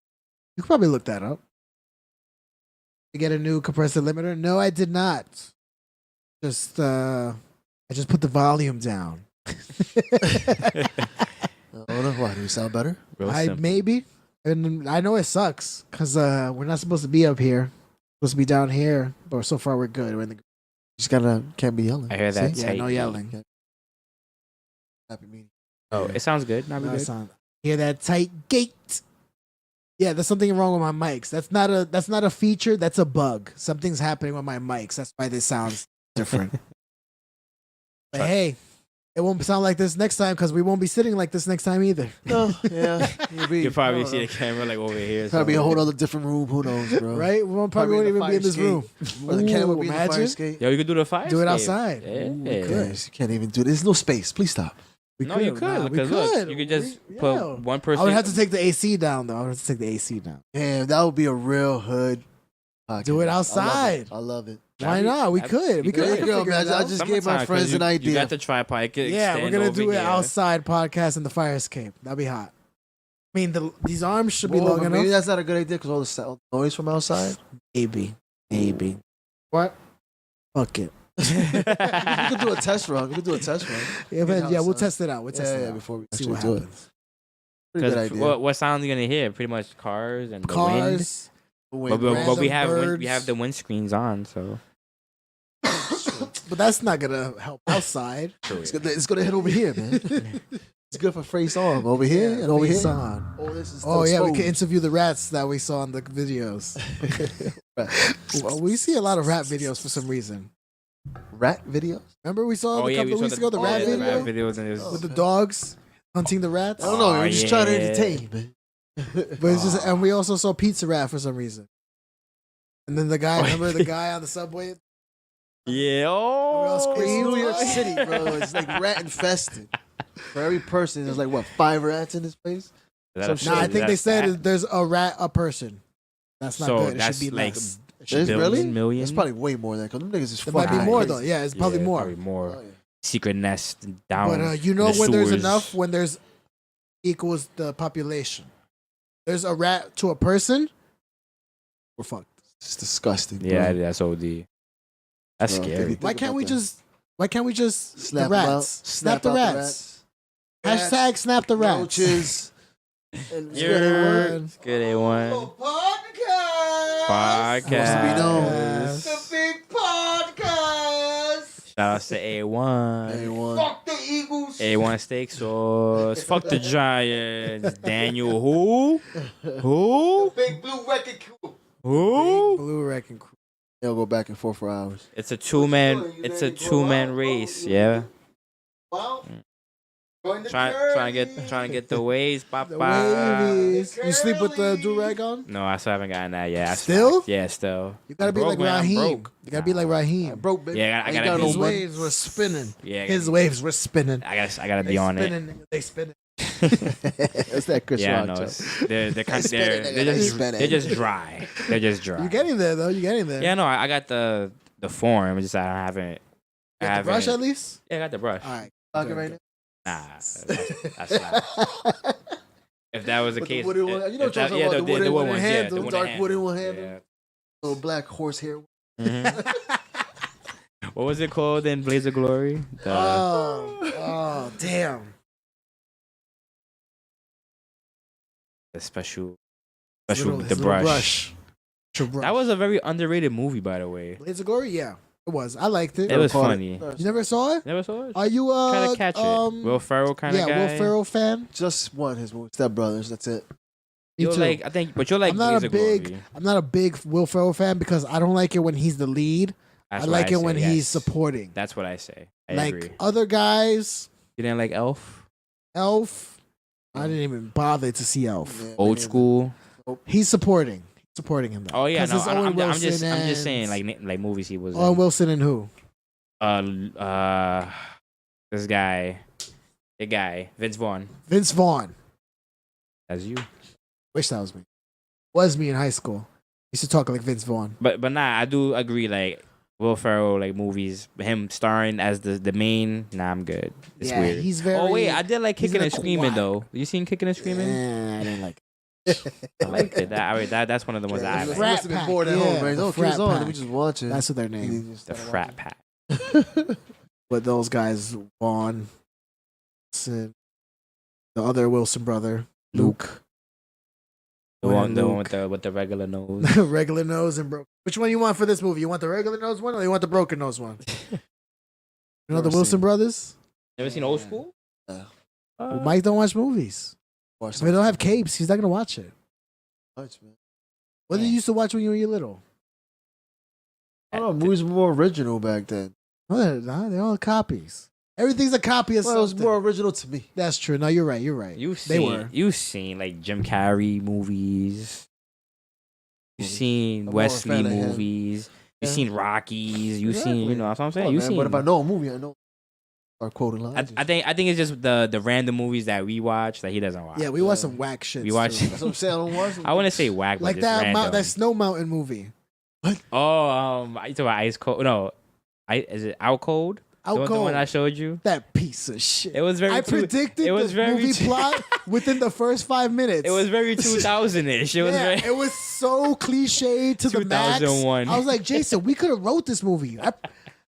You could probably look that up. You get a new compressor limiter? No, I did not. I just put the volume down. Oh no, why? Do we sound better? Maybe. And I know it sucks because we're not supposed to be up here. We're supposed to be down here, but so far we're good. We're in the Just can't be yelling. I hear that. See? yeah, tight no beat. yelling. Happy meeting. Oh, it sounds good. Not No good. sound. Hear that tight gate? Yeah, there's something wrong with my mics. That's not a feature. That's a bug. Something's happening with my mics. That's why this sounds different. But hey, it won't sound like this next time because we won't be sitting like this next time either. Oh, yeah. You probably see the camera like over here. Probably a somewhere. whole other different room. Who knows, bro? Right? We probably won't in the even be in this fire room. Or the camera Ooh, be in the fire imagine. escape. Yo, you could do the fire. Do it escape. outside. Yeah. Ooh, Yeah, you can't even do this. There's no space. Please stop. We No, you could. could. Nah, we Because look, could. you could just Yeah. put one person. I would have to take the AC down, though. I would have to take the AC down. Damn, that would be a real hood podcast. Do it outside. I love it. Why not? We could. We could. There we you could go, figure man. it I out. just gave my Summertime, 'cause friends you, an idea. You got the tripod. It could Yeah, we're extend gonna over do it here. outside podcast in the fire escape. That'd be hot. I mean, these arms should be Whoa, long but enough. maybe that's not a good idea because all the noise from outside. Maybe. What? Fuck it. We could do a test run. Yeah, we'll outside. test it out. We'll test it out. before we See actually what do it. happens. Pretty good 'Cause idea. what sound are you gonna hear? Pretty much cars and the wind. Cars. But random we have birds. we have the windscreens on, so But that's not gonna help outside. It's gonna hit over here, man. It's good for face on over here and over face here. on. Oh, this is Oh yeah, we exposed. can interview the rats that we saw in the videos. Well, we see a lot of rat videos for some reason. rat videos. Remember we saw a couple of weeks ago the rat the video rat videos and it was with the dogs hunting the I rats. don't know. Oh, We're just trying to yeah. entertain, man. But it's just, and we also saw Pizza Rat for some reason. And then the guy, remember the guy on the subway? yeah. all It's screamed. New York City, bro. It's like rat infested. For every person, there's like what 5 rats in this place. Nah, I think they said there's a rat a person. That's not So good. It that's should be like less. There's really million. It's probably way more than that because them niggas is It might be fucking more crazy. though. Yeah, it's probably more. Probably more. Oh, yeah. Secret nest down. But you know in the when there's sewers. enough, when there's equals the population. There's a rat to a person. We're fucked. It's disgusting. Bro. Yeah, that's OD. That's Bro, scary. Why can't we just? Why can't we just Snap the them out. rats? Snap the out rats. Hashtag snap the rats. Roaches. And You're one. good A1 podcast. Wants to be known. Yes. big podcast. Shout out to A1. A1. Fuck the Eagles. A1 steak sauce. Fuck the Giants. Daniel who? Who? Big blue record crew. Who? Blue Wrecking Crew. They'll go back and forth for hours. It's a two-man race. Yeah. Well, join the Trying to get the waves. The wavies. You sleep with the do-rag on? No, I still haven't gotten that yet. I Still? slept. Yeah, still. You gotta be I'm like broke, man. I'm Raheem. broke. You gotta be like Raheem. Broke, baby. Yeah, I Ain't gotta got be- no His money. waves were spinning. Yeah, His waves were spinning. I gotta They be on it. spinning, nigga. They spinning. That's that Chris Yeah, Rock no, joke. they're kind of Spinning, nigga, they spinning. they're just dry. They're just dry. You're getting there though. You're getting there. Yeah, no, I got the form. It's just I haven't. You got the brush at least. Yeah, I got the brush. All right. Pocket right now. Nah, that's not. If that was the With the case, wooden one. You know what I'm talking about, the wooden ones, handle, the wooden dark handle. wooden one handle. Yeah. Little black horsehair. Mhm. What was it called in Blaze of Glory? Oh, damn. The special Little- with his the little brush. That was a very underrated movie, by the way. Blades of Glory. Yeah, it was. I liked it. It was Caught funny. You never saw it? Never saw it. Are you Trying to catch it. Will Ferrell kind of yeah, guy. Will Ferrell fan. Just one, his movie. Step Brothers. That's it. Me You're too. like, I think, but you're like I'm not Blaze a of big. Glory. I'm not a big Will Ferrell fan because I don't like it when he's the lead. That's I what like it say, when yes. he's supporting. That's what I say. I Like agree. other guys, You didn't like Elf? Elf. I didn't even bother to see Elf. Yeah, Old man. school. He's supporting him though. Oh yeah, 'Cause no, it's I'm, Owen I'm Wilson just and- saying like movies he was Owen in. Wilson and who? This guy, the guy, Vince Vaughn. Vince Vaughn. That's you. Wish that was me. Was me in high school. Used to talk like Vince Vaughn. But nah, I do agree. Like Will Ferrell, like movies, him starring as the main. Nah, I'm good. It's Yeah, weird. he's very. Oh wait, I did like he's Kicking in and a Screaming quad. though. You seen Kicking and Screaming? I didn't like. I liked it. That's one of the ones that I He like. Frat must have been pack, bored at home, yeah, man. the Oh, frat kids on. Let pack. me just watch it. That's what their name. Just The started frat watching. pack. But those guys, Vaughn, Wilson, the other Wilson brother, Luke. The one Luke. with the regular nose. Regular nose and broken. Which one you want for this movie? You want the regular nose one or you want the broken nose one? You know the Never Wilson seen it. brothers? Never seen Old School? Well, Mike don't watch movies. Watch If they don't have capes, he's not gonna watch it. much, man. What did you used to watch when you were little? I don't know. Movies were more original back then. No, they're all copies. Everything's a copy of Well, it was something. more original to me. That's true. No, you're right. You're right. You've seen like Jim Carrey movies. You've seen I'm more a Wesley fan of him. movies. You've Yeah. seen Rockies. You've seen, Exactly. that's what I'm saying. Come on, You've man, seen. But if I know a movie, I know. Start quoting I lines. think it's just the random movies that we watch that he doesn't watch. Yeah, we watch some whack shit. We watch- That's what I'm saying. I don't watch them. I wouldn't say whack, but like just that random. that Snow Mountain movie. Oh, you talking about Ice Cold? No, is it Out Cold? Out The Cold. one I showed you. That piece of shit. It was very. I predicted it was the very movie plot within the first 5 minutes. It was very 2000ish. It was yeah, very. it was so cliche to the max. 2001. I was like, Jason, we could have wrote this movie.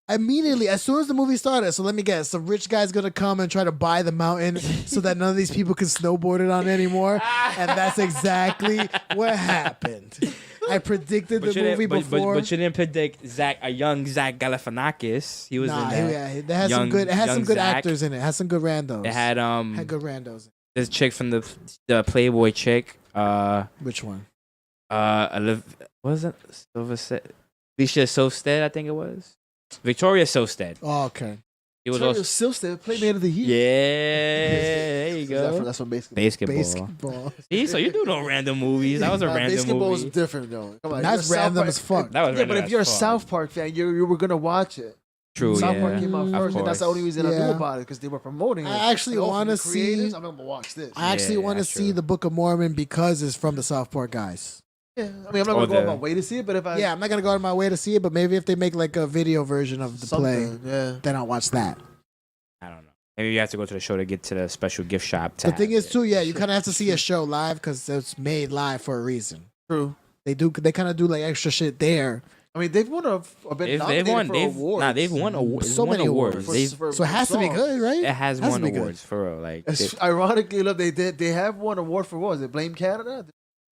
Immediately, as soon as the movie started, so let me guess, some rich guy's gonna come and try to buy the mountain so that none of these people can snowboard it on anymore, and that's exactly what happened. I predicted the movie before. But you didn't predict a young Zach Galifianakis. He was in that. Yeah, it has some Young- good. It has some young good Zach. actors in it. It has some good randos. It had Had good randos. this chick from the Playboy chick. Which one? What was it? Alicia Silverstead, I think it was. Victoria Silverstead. Oh, okay. He was Terry also. Silverstead, Playmate of the Year. Yeah, there you go. That's from Basketball. Basketball. See, so you do know random movies. That was a random Basketball movie. was different though. Come on, That's you're a South random Park- as fuck. That was Yeah, random but if as you're a fuck. South Park fan, you were gonna watch it. True, South yeah. Park came out Of first, and that's the only course. reason I Yeah. knew about it because they were promoting it. I actually And wanna hopefully the creators, see- I'm gonna watch this. I actually Yeah, want to that's see true. the Book of Mormon because it's from the South Park guys. Yeah, I mean, I'm not Or gonna go out the- my way to see it, but if I Yeah, I'm not gonna go out of my way to see it, but maybe if they make like a video version of the play, something, yeah. then I'll watch that. I don't know. Maybe you have to go to the show to get to the special gift shop. The tab. thing is, too, yeah, you kind of have to see a show live because it's made live for a reason. True. They kind of do like extra shit there, I mean, they've won or been They've nominated won. for They've awards. Nah, they've won awards. So many awards. They've- so it has to be good, right? It has to won be good. awards for real. Like It's ironically, look, they have won an award for what? Is it Blame Canada?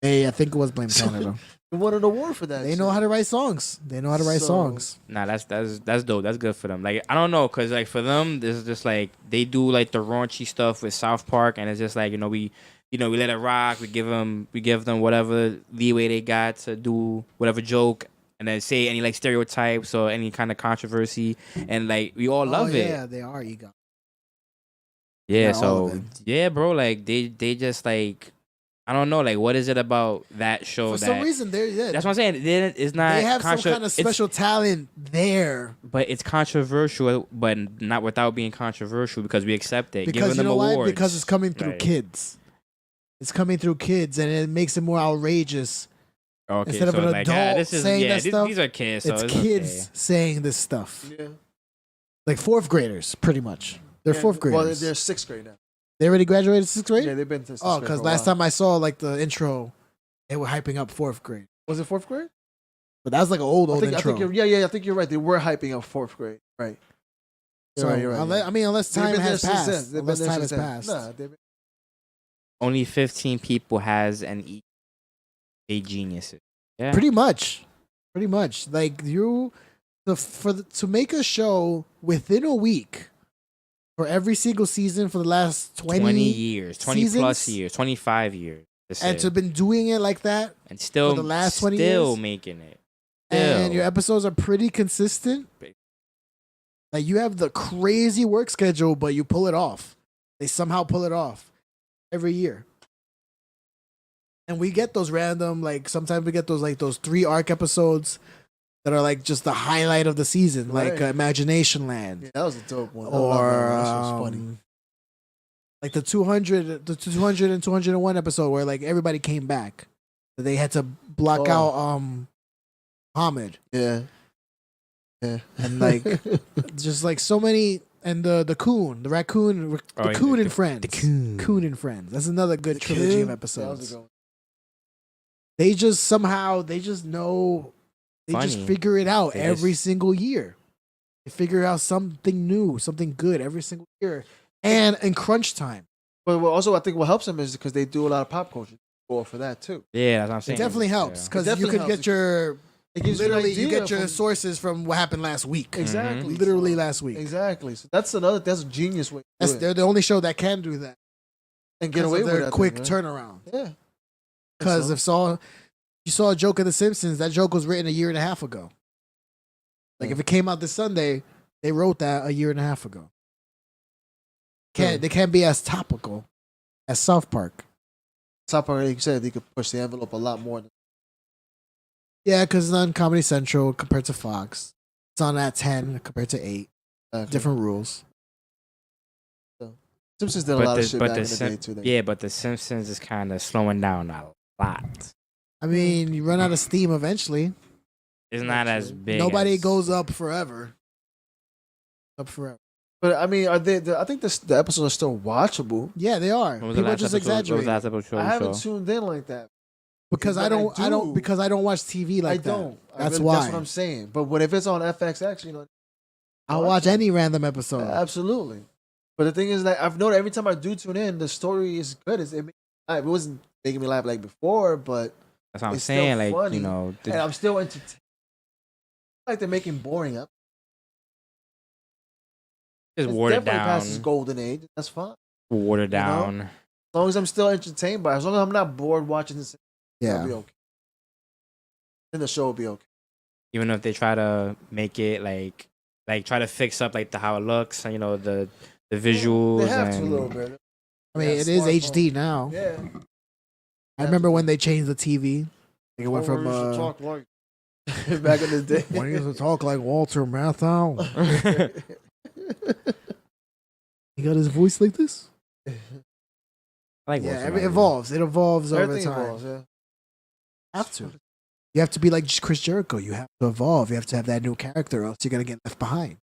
Hey, I think it was Blame Canada. They won an award for that. They know how to write songs. They know how to write So- songs. nah, that's dope. That's good for them. Like I don't know, cause like for them, this is just like they do like the raunchy stuff with South Park, and it's just like we let it rock. We give them whatever leeway they got to do whatever joke, and then say any like stereotypes or any kind of controversy, and like we all love it. Yeah, they are ego. Yeah, Not all of so it. yeah, bro, like they just like I don't know, like what is it about that show For that some reason, they're that's what I'm saying. It's not they have some contra- kind of it's- special talent there but it's controversial, but not without being controversial because we accept it. because Giving you them know why? awards. Because it's coming through Right. kids. It's coming through kids, and it makes it more outrageous. Okay, instead of so an like, adult this is saying that these, stuff, these are kids, so it's it's kids okay. saying this stuff, Yeah. like fourth graders, pretty much. They're Yeah, fourth graders. Well, they're sixth grade now. They already graduated sixth grade. Yeah, they've been to sixth Oh, grade because for a last while. time I saw like the intro, they were hyping up fourth grade. Was it fourth grade? But that was like an old I think intro. I think you're right. They were hyping up fourth grade. Right. So You're right. unless, I mean, unless They've time been there has since then. passed, They've unless been there time has since then. passed. Nah, they've been- Only 15 people has an they geniuses. Yeah, Pretty much. Like to make a show within a week for every single season for the last 20 years, 20 plus seasons? years, 25 years, to and say. to been doing it like that and still for the last 20 still years? making it. and your episodes are pretty consistent. Like you have the crazy work schedule, but you pull it off. They somehow pull it off every year. And we get those random, like sometimes we get those 3 arc episodes that are like just the highlight of the season, like Imagination Land. Yeah, that was a dope one. Or that was funny. Like the 200 and 201 episode where like everybody came back. They had to block out Muhammad. Yeah. Yeah. And like just like so many, and the raccoon and Friends. The Coon. Coon and Friends. That's another good trilogy of That episodes. was a good one. They just somehow they just figure it out every single year. They figure out something new, something good every single year. And in crunch time. But also I think what helps them is because they do a lot of pop culture for that too. Yeah, that's what I'm saying. It definitely helps because It you definitely can helps. get your It gives literally you, you an idea get your from- sources from what happened last week. Exactly. Literally last week. Exactly. So that's a genius way to do it. They're the only show that can do that. And get 'Cause away of with their that quick thing, turnaround. Yeah. Because if you saw a joke of The Simpsons, that joke was written a year and a half ago. Like if it came out this Sunday, they wrote that a year and a half ago. They can't be as topical as South Park. South Park, like you said, they could push the envelope a lot more. Yeah, because it's on Comedy Central compared to Fox. It's on at 10 compared to 8. Different rules. Simpsons did a lot of shit back in the day too. Yeah, but The Simpsons is kind of slowing down a lot. I mean, you run out of steam eventually. It's not as big. Nobody as, goes up forever. Up forever. But I mean, are they? I think the episodes are still watchable. Yeah, they are. When was the People last just episode? What was exaggerate the last episode I haven't show? tuned in like that. because But I don't because I don't watch TV like I don't. that. That's That's why. what I'm saying. But if it's on FXX, I'll watch any random episode. Absolutely. But the thing is that I've noticed every time I do tune in, the story is good. It wasn't making me laugh like before, but That's what I'm it's still saying. Like funny, you know, and I'm still entertained. Like they're making boring up. just It's watered definitely past its down. golden age. That's fine. Watered know? down. As long as I'm still entertained by it, as long as I'm not bored watching this, I'll be Yeah. okay. Then the show will be okay. Even if they try to make it like try to fix up like how it looks, you know, the visuals. They have to a and little bit. I mean, Yeah, it is smartphone. HD now. Yeah. I remember when they changed the TV. Like it went from talk like back in the day. when he used to talk like Walter Matthau. He got his voice like this. I like Yeah, watching it that. evolves. It evolves over Everything time. evolves, yeah. Have to. You have to be like Chris Jericho. You have to evolve. You have to have that new character, or else you're gonna get left behind.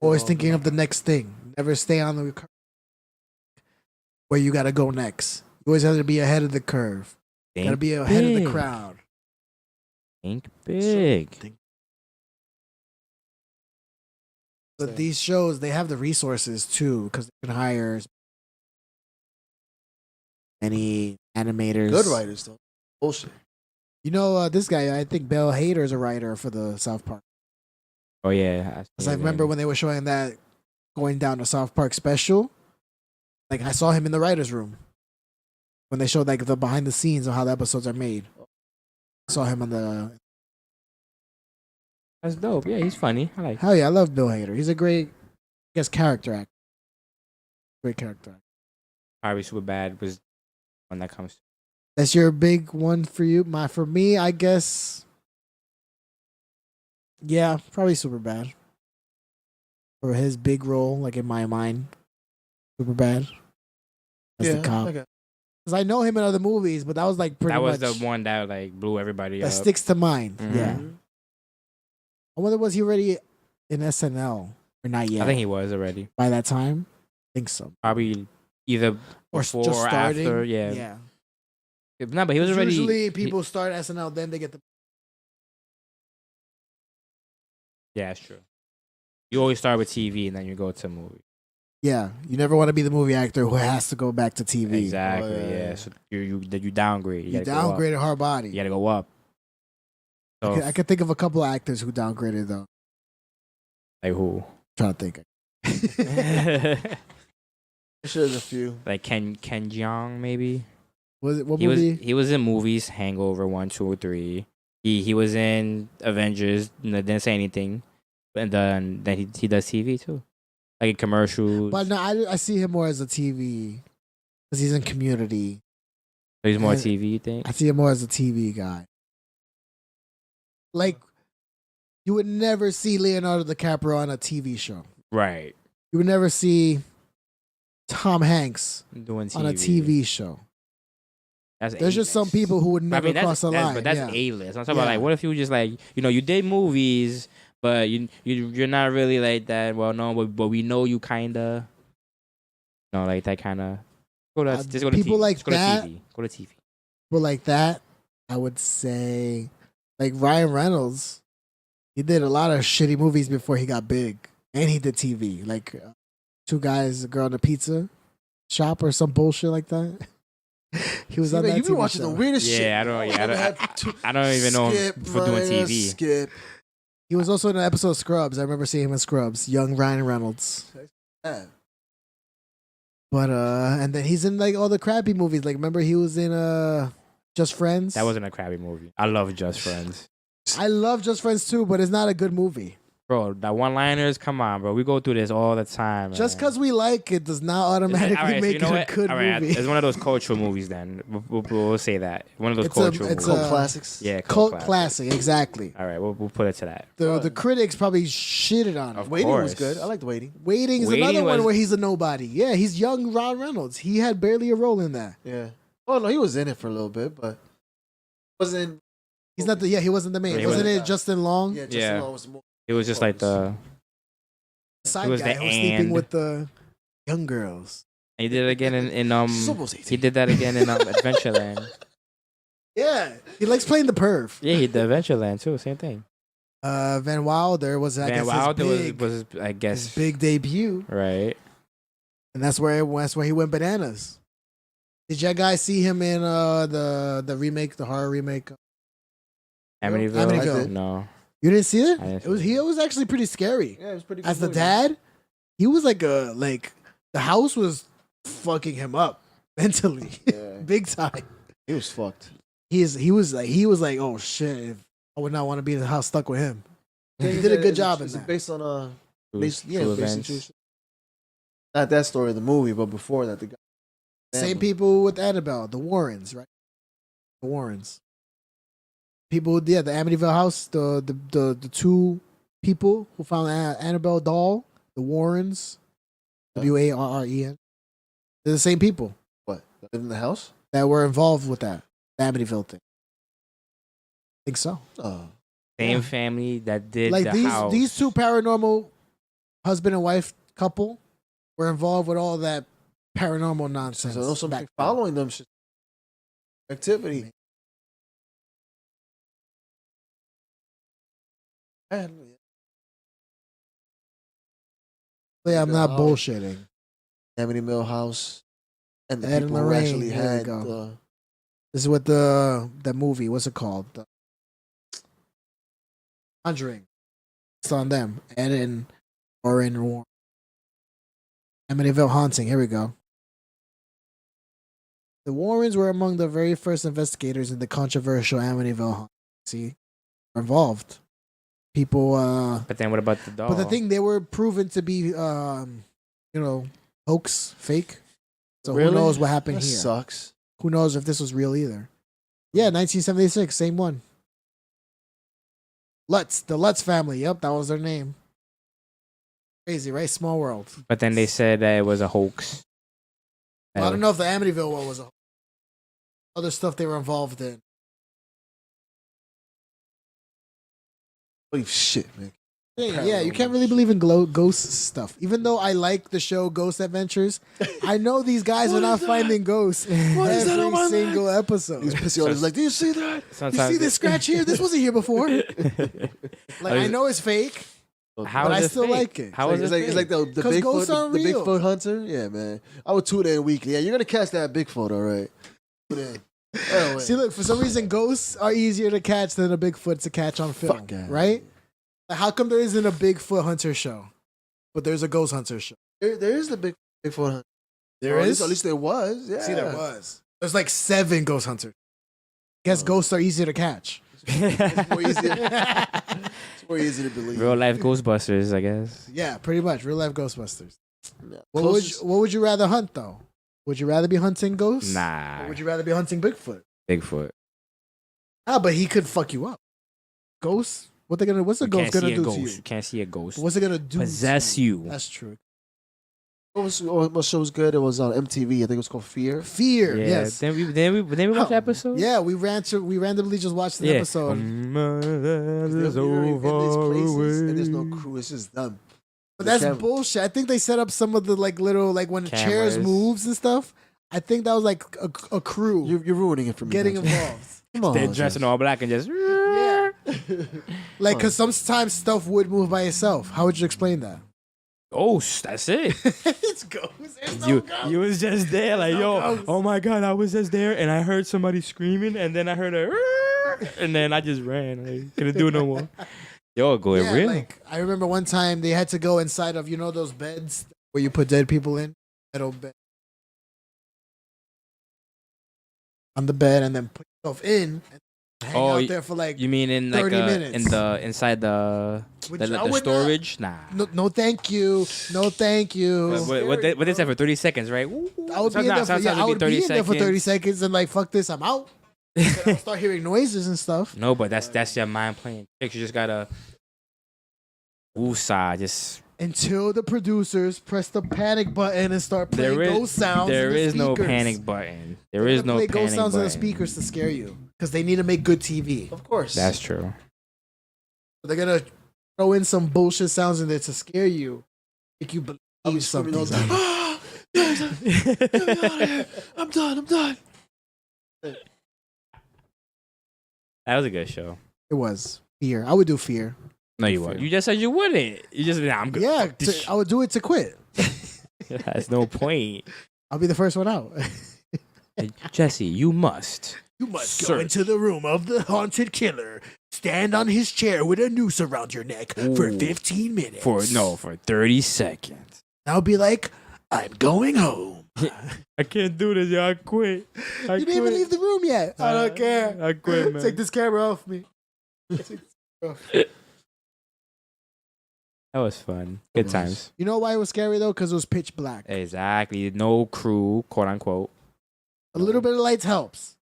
Always thinking of the next thing. Never stay on the where you gotta go next. You always have to be ahead of the curve. Think Gotta be ahead of the big. crowd. Think big. But these shows, they have the resources too, because they can hire any animators. Good writers, though. Bullshit. You know, this guy, I think Bill Hader is a writer for the South Park. Oh yeah. Because I remember when they were showing that going down to South Park special, like I saw him in the writer's room. When they showed like the behind the scenes of how the episodes are made. I saw him on the... That's dope. Yeah, he's funny. I like. Hell yeah, I love Bill Hader. He's a great, I guess, character actor. Great character actor. Probably super bad was when that comes. That's your big one for you? For me, I guess... Yeah, probably super bad. For his big role, like in my mind. Super bad. As the cop. Okay. Because I know him in other movies, but that was like pretty That was much... the one that like blew everybody that up. sticks to mind. Mhm. Yeah. I wonder, was he already in SNL or not yet? I think he was already. By that time, I think so. Probably either Or before just or starting. after. Yeah. Yeah. No, but he was already. Usually, people start SNL, then they get the. Yeah, that's true. You always start with TV and then you go to movie. Yeah, you never want to be the movie actor who has to go back to TV. Exactly. Oh, yeah. Yeah. So you downgrade. You gotta go up. downgraded hard body. You gotta go up. So I could think of a couple of actors who downgraded though. like who? trying to think. Sure, there's a few. Like Ken Jeong maybe. Was it what He movie? was in movies Hangover 1, 2, or 3. He was in Avengers. Didn't say anything, and then he does TV too, like in commercials. But no, I see him more as a TV because he's in Community. He's more and TV. You think? I see him more as a TV guy. Like, you would never see Leonardo DiCaprio on a TV show. Right. You would never see Tom Hanks Doing TV. on a TV show. That's There's just some people who would never cross the line. But that's yeah. A-list. I'm talking about like, what if you just like, you did movies, but you're not really like that well known, but we know you kinda, like that kind of. Just go to people TV. like just go that. To TV. Go to TV. People like that, I would say, like Ryan Reynolds. He did a lot of shitty movies before he got big, and he did TV. Like Two Guys, a Girl, and a Pizza Shop, or some bullshit like that. He was on that. You've been TV watching show. the weirdest shit. Yeah, I don't even know him for doing TV. Skip. He was also in an episode of Scrubs. I remember seeing him in Scrubs. Young Ryan Reynolds. Yeah. But and then he's in like all the crappy movies. Like remember he was in Just Friends. That wasn't a crappy movie. I love Just Friends. I love Just Friends too, but it's not a good movie. Bro, that one-liners, come on, bro. We go through this all the time. Just man. because we like it does not automatically All right, so make you know it what? a good All right, movie. it's one of those cultural movies. Then we'll say that one of those It's cultural it's movies. Cult classics. Yeah, Cult classic, exactly. All right, we'll put it to that. The critics probably shitted on it. Of Waiting was course. good. I liked Waiting. Waiting is Waiting another one was- where he's a nobody. Yeah, he's young Ron Reynolds. He had barely a role in that. Yeah. Oh no, he was in it for a little bit, but wasn't. He's not the he wasn't the main. Yeah, he wasn't wasn't it Justin Long? Yeah, Justin Yeah. Long was more. It was just like the. Side He was guy the who was sleeping and. with the young girls. He did it again in She's almost 18. He did that again in Adventureland. Yeah, he likes playing the perv. Yeah, he did Adventureland too. Same thing. Van Wilder was I Van guess Wilder his big, was I his guess big debut, right. and that's where he went bananas. Did you guys see him in the remake, the horror remake? Amityville. Amityville. No. You didn't see it? I didn't It see was actually pretty scary. Yeah, it was pretty good. As the movie. dad, he was like the house was fucking him up mentally, Yeah. big time. He was fucked. He was like, oh shit, I would not want to be in the house stuck with him. He did a good job in Is it that. based on True- based, yeah, true based on events. true. Not that story of the movie, but before that, the guy. Same people with Annabelle, the Warrens, right? The Warrens. People, yeah, the Amityville house, the two people who found Annabelle doll, the Warrens, Warren. They're the same people What? That lived in the house? that were involved with that Amityville thing. I think so. Oh. Same Yeah. family that did Like the house. these two paranormal husband and wife couple were involved with all that paranormal nonsense. So there's something back then. following them shit. Activity. Yeah, I'm not Oh. bullshitting. Amityville House. And the Ed and people who Lorraine, actually there we had go. the. This is what the movie, what's it called? The Conjuring. It's on them. Ed and Warren Warren. Amityville Haunting. Here we go. The Warrens were among the very first investigators in the controversial Amityville haunting. See? Were involved. People, But then what about the doll? but the thing, they were proven to be, hoax, fake. So who Really? knows what happened That here? sucks. Who knows if this was real either? Yeah, 1976, same one. Lutz, the Lutz family. Yep, that was their name. Crazy, right? Small world. But then they said that it was a hoax. I don't know if the Amityville one was other stuff they were involved in. Holy shit, man. Yeah, you can't really believe in ghost stuff. Even though I like the show Ghost Adventures, I know these guys are not finding ghosts in What is that on every my single episode. He's pissy on. He's like, do you see that? You Sometimes see this scratch here? This wasn't here before. Like, I know it's fake. How But is I it still fake? like it. How is It's it like, it's like the 'Cause ghosts Bigfoot, aren't the real. Bigfoot hunter. Yeah, man. I would tune in weekly. Yeah, you're gonna catch that Bigfoot, all right? Tune in. Anyway. See, look, for some reason, ghosts are easier to catch than a Bigfoot to catch on film, Fuck yeah. right? Like, how come there isn't a Bigfoot hunter show, but there's a ghost hunter show? There is the Bigfoot hunter. There Or is? At least there was. Yeah. See, there was. There's like 7 ghost hunters. Guess ghosts are easier to catch. It's more easier. It's more easy to believe. Real life Ghostbusters, I guess. Yeah, pretty much. Real life Ghostbusters. Yeah. What would you rather hunt though? Would you rather be hunting ghosts? Nah. Or would you rather be hunting Bigfoot? Bigfoot. Ah, but he could fuck you up. Ghosts? What's a You ghost can't gonna see a do ghost. to You you? can't see a ghost. What's it gonna do? Possess to you. That's true. What show was good? It was on MTV. I think it was called Fear. Fear. Yeah. Yes. Then we watch the episode. Yeah, we randomly just watched an Yeah. episode. You're in these places and there's no crew. It's just them. But The that's camera. bullshit. I think they set up some of the like little like when chairs Cameras. moves and stuff. I think that was like a crew You're ruining it for me. getting man. involved. Come on, They're dressed in all black and just. Yeah. Like, cause sometimes stuff would move by itself. How would you explain that? Ghost. That's it. It's ghosts. There's no ghosts. You was just there, like, yo, ghosts. oh my god, I was just there, and I heard somebody screaming, and then I heard and then I just ran. I couldn't do no more. Yo, going Yeah, real. like I remember one time they had to go inside of those beds where you put dead people in, metal bed, on the bed, and then put yourself in and hang out there for like You mean in like 30 minutes. in the inside the Which the I would not- storage? Nah. no, thank you, no, thank you. What they said for 30 seconds, right? I would be in there for, yeah, I would be in there for 30 seconds and like fuck this, I'm out. And I'll start hearing noises and stuff. No, but that's your mind playing tricks. You just gotta woosah, just Until the producers press the panic button and start playing ghost sounds. there in the is no speakers. panic button. There They're is gonna no play panic ghost sounds button. in the speakers to scare you because they need to make good TV. Of course. That's true. They're gonna throw in some bullshit sounds in there to scare you, make you I'll be believe screaming something. all the time. Get me out of here. I'm done. That was a good show. It was Fear. I would do Fear. No, you won't. You just said you wouldn't. You just I'm good. Yeah, Fuck this I would do it to quit. That's no point. I'll be the first one out. Hey, Jesse, you must. You must go into the room of the haunted killer. Stand on his chair with a noose around your neck for Ooh. 15 minutes. For 30 seconds. I'll be like, I'm going home. I can't do this, yo. I quit. I You didn't even leave the room yet. I don't care. I quit, man. Take this camera off me. That was fun. Good times. You know why it was scary though? Because it was pitch black. Exactly. No crew, quote unquote. A little bit of lights helps.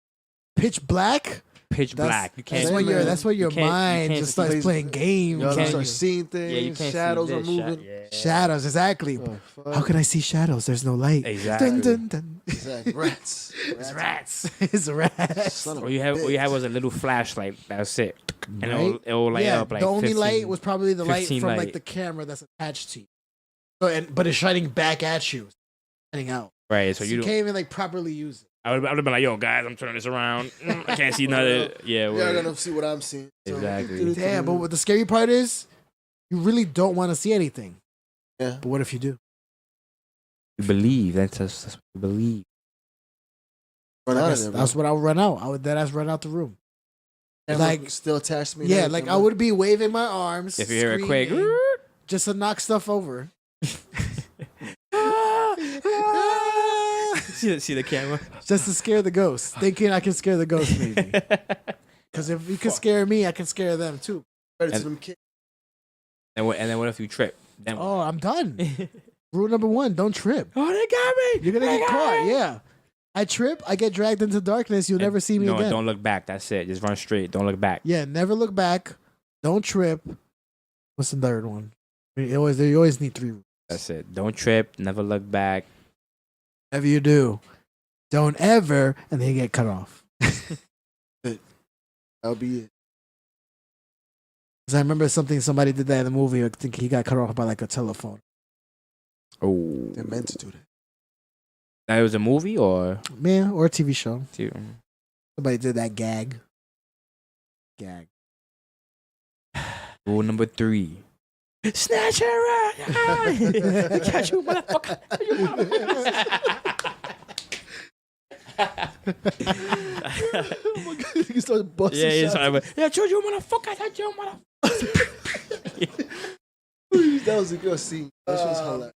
Pitch black. Pitch black. You can't. That's where your you can't- you mind can't just see- starts playing games. You can't- start seeing things. Yeah, you can't shadows see are this moving. yeah. Shadows, exactly. Oh, fuck. How can I see shadows? There's no light. Exactly. Dun, dun, dun. Exactly. Rats. It's rats. It's rats. Son of All a you had bitch. was a little flashlight. That's it. And Right? it'll light Yeah, up like the only 15 light was probably the light 15 from like light. the camera that's attached to you. So, but it's shining back at you, shining out. right. So So you you can't even like properly use it. I would have been like, yo, guys, I'm turning this around. I can't see nothing. Yeah, You're word. gonna see what I'm seeing. So- Exactly. Damn, but what the scary part is, you really don't want to see anything. Yeah. But what if you do? You believe. That's what you believe. Run out of That's, there, that's what I would run out. I would deadass run out the room. like still attached to me. and Yeah, everything, like I man. would be waving my arms. If you hear it quick, screaming, just to knock stuff over. see the camera. Just to scare the ghost, thinking I can scare the ghost maybe. Because if you can scare me, I can scare them too. Credit to And- them kids. And then what if you trip? Then what? Oh, I'm done. Rule number 1, don't trip. Oh, they got me. You're gonna They get got caught. me. Yeah. I trip, I get dragged into darkness, you'll never see me no, again. don't look back. That's it. Just run straight. Don't look back. Yeah, never look back. Don't trip. What's the third one? You always need 3 rules. That's it. Don't trip. Never look back. Whatever you do, don't ever, and then you get cut off. That'll be it. Because I remember somebody did that in the movie. I think he got cut off by like a telephone. Oh, They're meant to do that. that was a movie or? Man, or a TV show. Somebody did that gag. Rule number 3. Snatch her out. Catch you, motherfucker. Oh my god, you start busting Yeah, shots. yeah, choose you, motherfucker. Touch you, motherfucker. That was a good scene. That shit was hilarious.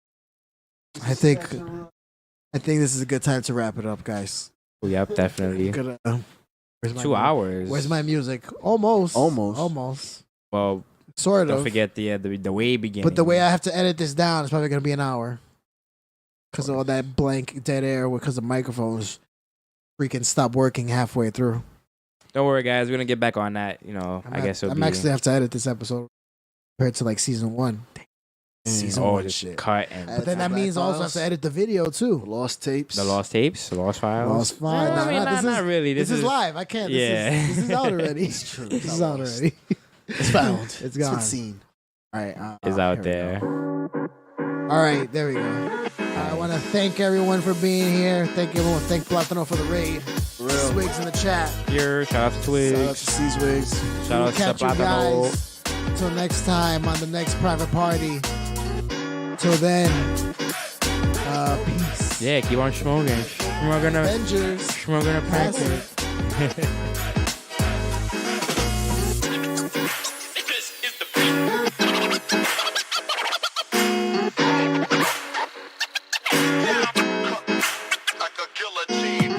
I think this is a good time to wrap it up, guys. Yep, definitely. We're Where's my 2 mu- hours. Where's my music? Almost. Almost. Well, Sort don't of. forget the way beginning. But the way I have to edit this down is probably gonna be an hour. Because of all that blank dead air, because the microphones freaking stop working halfway through. Don't worry, guys. We're gonna get back on that. I guess it'll I'm be. actually have to edit this episode compared to like season 1. Season oh, 1 just shit. cut and But then Black that means also have Files. to edit the video too. Lost tapes. the lost tapes, the lost files. Lost file. I mean, not really. This is live. I can't. Yeah. This is out already. It's true. This It's is not out lost. already. It's found. It's It's gone. been seen. All right. Is out there. All right. There we go. I want to thank everyone for being here. Thank everyone. Thank Platano for the raid. For real. Swigs in the chat. Here, shout out to Shout out Twigs. to C-Wigs. Shout We'll out to catch you Platano. guys. Until next time on the next private party. Till then, peace. Yeah, keep on smoking. Smoking a Avengers. smoking a packet. Guillotine.